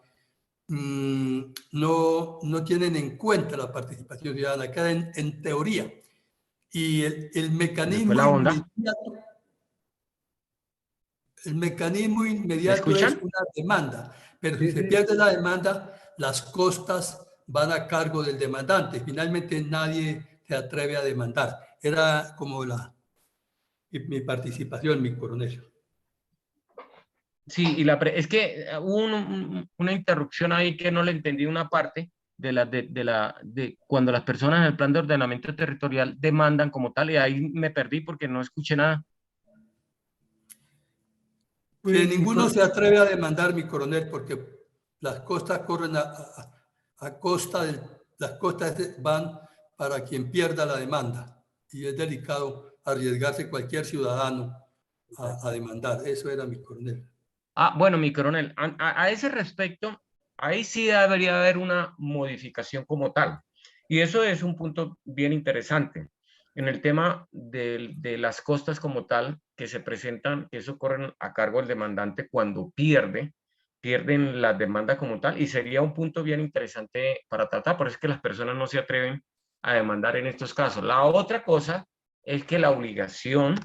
no tienen en cuenta la participación ciudadana, queda en teoría. Y el mecanismo la onda? inmediato, el mecanismo inmediato escuchan? es una demanda, pero Sí, si se sí. pierde la demanda, las costas van a cargo del demandante. Finalmente nadie se atreve a demandar. Era como mi participación, mi coronel. Sí, y es que hubo una interrupción ahí que no le entendí una parte de cuando las personas en el plan de ordenamiento territorial demandan como tal, y ahí me perdí porque no escuché nada. Que Pues, ninguno se atreve a demandar, mi coronel, porque las costas corren a costa las costas van para quien pierda la demanda, y es delicado arriesgarse cualquier ciudadano a demandar. Eso era mi coronel. Bueno, mi coronel, a ese respecto, ahí sí debería haber una modificación como tal. Y eso es un punto bien interesante. En el tema de las costas como tal, que se presentan, que eso corren a cargo del demandante cuando pierden la demanda como tal, y sería un punto bien interesante para tratar, por eso es que las personas no se atreven a demandar en estos casos. La otra cosa es que la obligación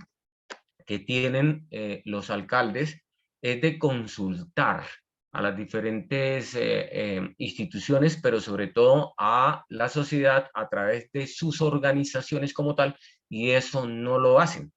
que tienen los alcaldes es de consultar a las diferentes instituciones, pero sobre todo a la sociedad a través de sus organizaciones como tal, y eso no lo hacen.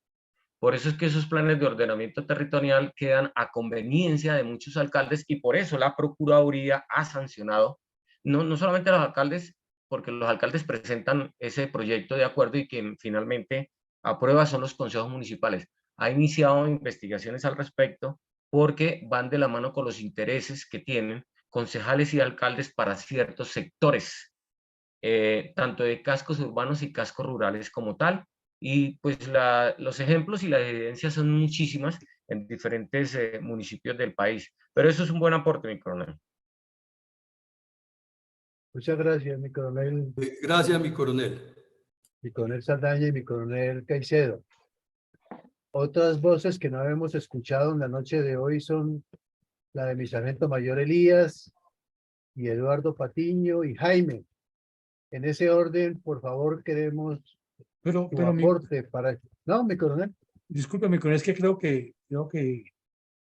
Por eso es que esos planes de ordenamiento territorial quedan a conveniencia de muchos alcaldes, y por eso la Procuraduría ha sancionado, no solamente a los alcaldes, porque los alcaldes presentan ese proyecto de acuerdo y quien finalmente aprueba son los consejos municipales. Ha iniciado investigaciones al respecto porque van de la mano con los intereses que tienen concejales y alcaldes para ciertos sectores, tanto de cascos urbanos y cascos rurales como tal. Y pues los ejemplos y las evidencias son muchísimas en diferentes municipios del país. Pero eso es un buen aporte, mi coronel. Muchas gracias, mi coronel. Gracias, mi coronel. Mi coronel Saldaña y mi coronel Caicedo. Otras voces que no habíamos escuchado en la noche de hoy son la de mi sargento mayor Elías y Eduardo Patiño y Jaime. En ese orden, por favor, queremos pero tu aporte para... No, mi coronel. disculpe, mi coronel, es que creo que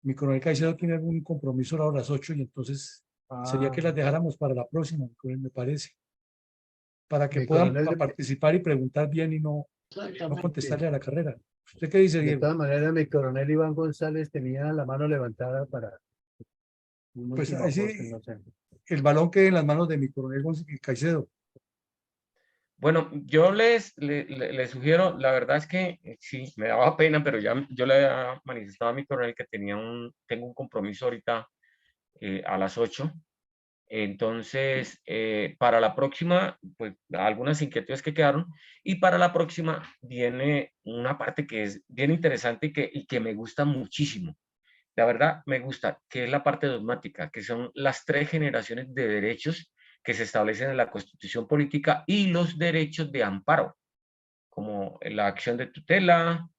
mi coronel Caicedo tiene algún compromiso ahora a las 8 y entonces sería que las dejáramos para la próxima, mi coronel, me parece. Para que Mi puedan coronel, participar y preguntar bien y no contestarle a la carrera. ¿Usted qué dice, de Diego? todas maneras, mi coronel Iván González tenía la mano levantada para un Pues último ahí sí, aporte, no sé. el balón queda en las manos de mi coronel Caicedo. Bueno, yo les sugiero, la verdad es que sí, me daba pena, pero ya yo le había manifestado a mi coronel que tengo un compromiso ahorita a las 8. Entonces, para la próxima, pues algunas inquietudes que quedaron, y para la próxima viene una parte que es bien interesante y que me gusta muchísimo. La verdad me gusta, que es la parte dogmática, que son las 3 generaciones de derechos que se establecen en la Constitución Política y los derechos de amparo, como la acción de tutela,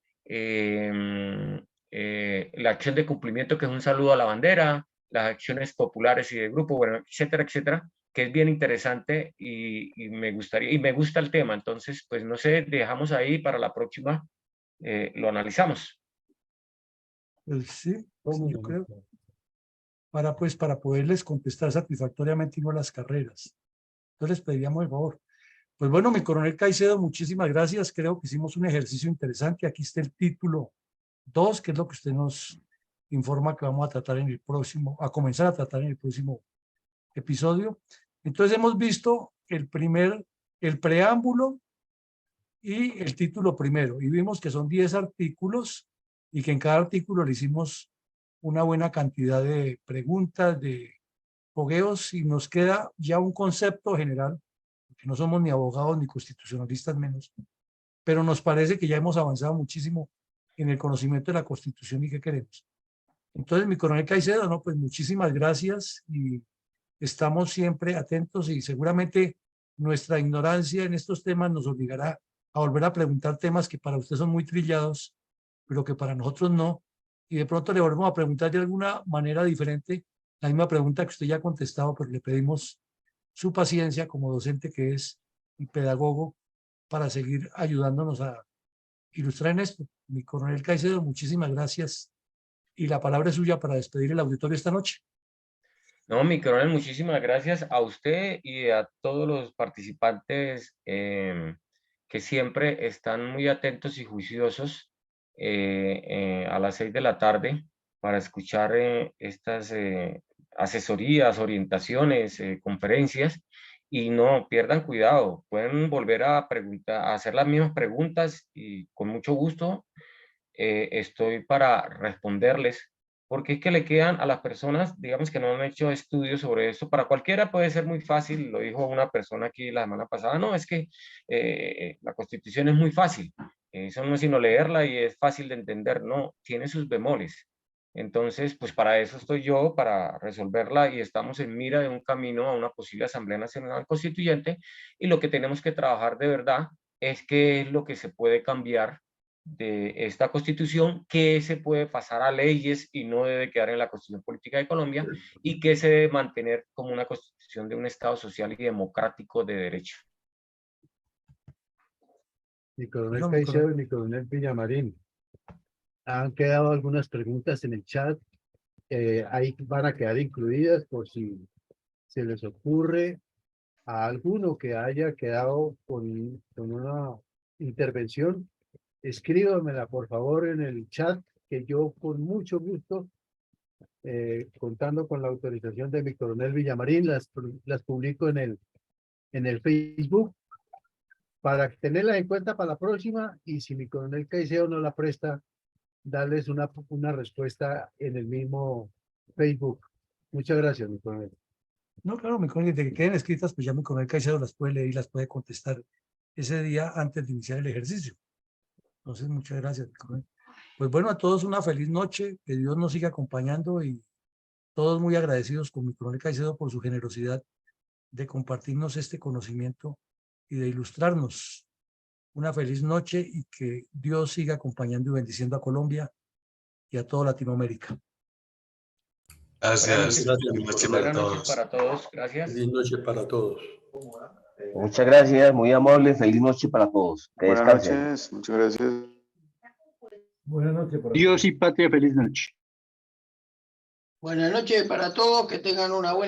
la acción de cumplimiento, que es un saludo a la bandera, las acciones populares y de grupo, bueno, etcétera, etcétera, que es bien interesante y me gustaría, y me gusta el tema. Entonces, pues no sé, dejamos ahí para la próxima, lo analizamos. Pues sí, yo creo. Para poderles contestar satisfactoriamente y no las carreras. Entonces les pediríamos el favor. Pues bueno, mi coronel Caicedo, muchísimas gracias. Creo que hicimos un ejercicio interesante. Aquí está el título 2, que es lo que usted nos informa que vamos a tratar en el próximo, a comenzar a tratar en el próximo episodio. Entonces hemos visto el preámbulo y el título primero, y vimos que son 10 artículos y que en cada artículo le hicimos una buena cantidad de preguntas, de fogueos, y nos queda ya un concepto general, porque no somos ni abogados ni constitucionalistas menos, pero nos parece que ya hemos avanzado muchísimo en el conocimiento de la Constitución y qué queremos. Entonces, mi coronel Caicedo, no, pues muchísimas gracias y estamos siempre atentos, y seguramente nuestra ignorancia en estos temas nos obligará a volver a preguntar temas que para usted son muy trillados, pero que para nosotros no, y de pronto le volvemos a preguntar de alguna manera diferente la misma pregunta que usted ya ha contestado, pero le pedimos su paciencia como docente que es y pedagogo para seguir ayudándonos a ilustrar en esto. Mi coronel Caicedo, muchísimas gracias. Y la palabra es suya para despedir el auditorio esta noche. No, mi coronel, muchísimas gracias a usted y a todos los participantes que siempre están muy atentos y juiciosos a las 6 de la tarde para escuchar estas asesorías, orientaciones, conferencias, y no pierdan cuidado, pueden volver a preguntar, a hacer las mismas preguntas y con mucho gusto estoy para responderles, porque es que le quedan a las personas, digamos, que no han hecho estudios sobre esto. Para cualquiera puede ser muy fácil, lo dijo una persona aquí la semana pasada, no, es que la Constitución es muy fácil, eso no es sino leerla y es fácil de entender, no, tiene sus bemoles. Entonces, pues para eso estoy yo, para resolverla, y estamos en mira de un camino a una posible Asamblea Nacional Constituyente, y lo que tenemos que trabajar de verdad es qué es lo que se puede cambiar de esta Constitución, qué se puede pasar a leyes y no debe quedar en la Constitución Política de Colombia, y qué se debe mantener como una Constitución de un Estado social y democrático de derecho. Mi coronel Caicedo y mi coronel Villamarín. Han quedado algunas preguntas en el chat. Ahí van a quedar incluidas por si se les ocurre a alguno que haya quedado con una intervención. Escríbamela por favor en el chat, que yo con mucho gusto, contando con la autorización de mi coronel Villamarín, las publico en el Facebook para tenerlas en cuenta para la próxima, y si mi coronel Caicedo no la presta, darles una respuesta en el mismo Facebook. Muchas gracias, mi coronel. No, claro, mi coronel, de que queden escritas, pues ya mi coronel Caicedo las puede leer y las puede contestar ese día antes de iniciar el ejercicio. Entonces, muchas gracias, mi coronel. Pues bueno, a todos una feliz noche, que Dios nos siga acompañando, y todos muy agradecidos con mi coronel Caicedo por su generosidad de compartirnos este conocimiento y de ilustrarnos. Una feliz noche y que Dios siga acompañando y bendiciendo a Colombia y a toda Latinoamérica. Gracias. Buenas noches para todos. Gracias. Feliz noche para todos. Muchas gracias, muy amable. Feliz noche para todos. Que Buenas descansen. noches, muchas gracias. Buenas noches. Dios y patria, feliz noche. Buenas noches para todos, que tengan una buena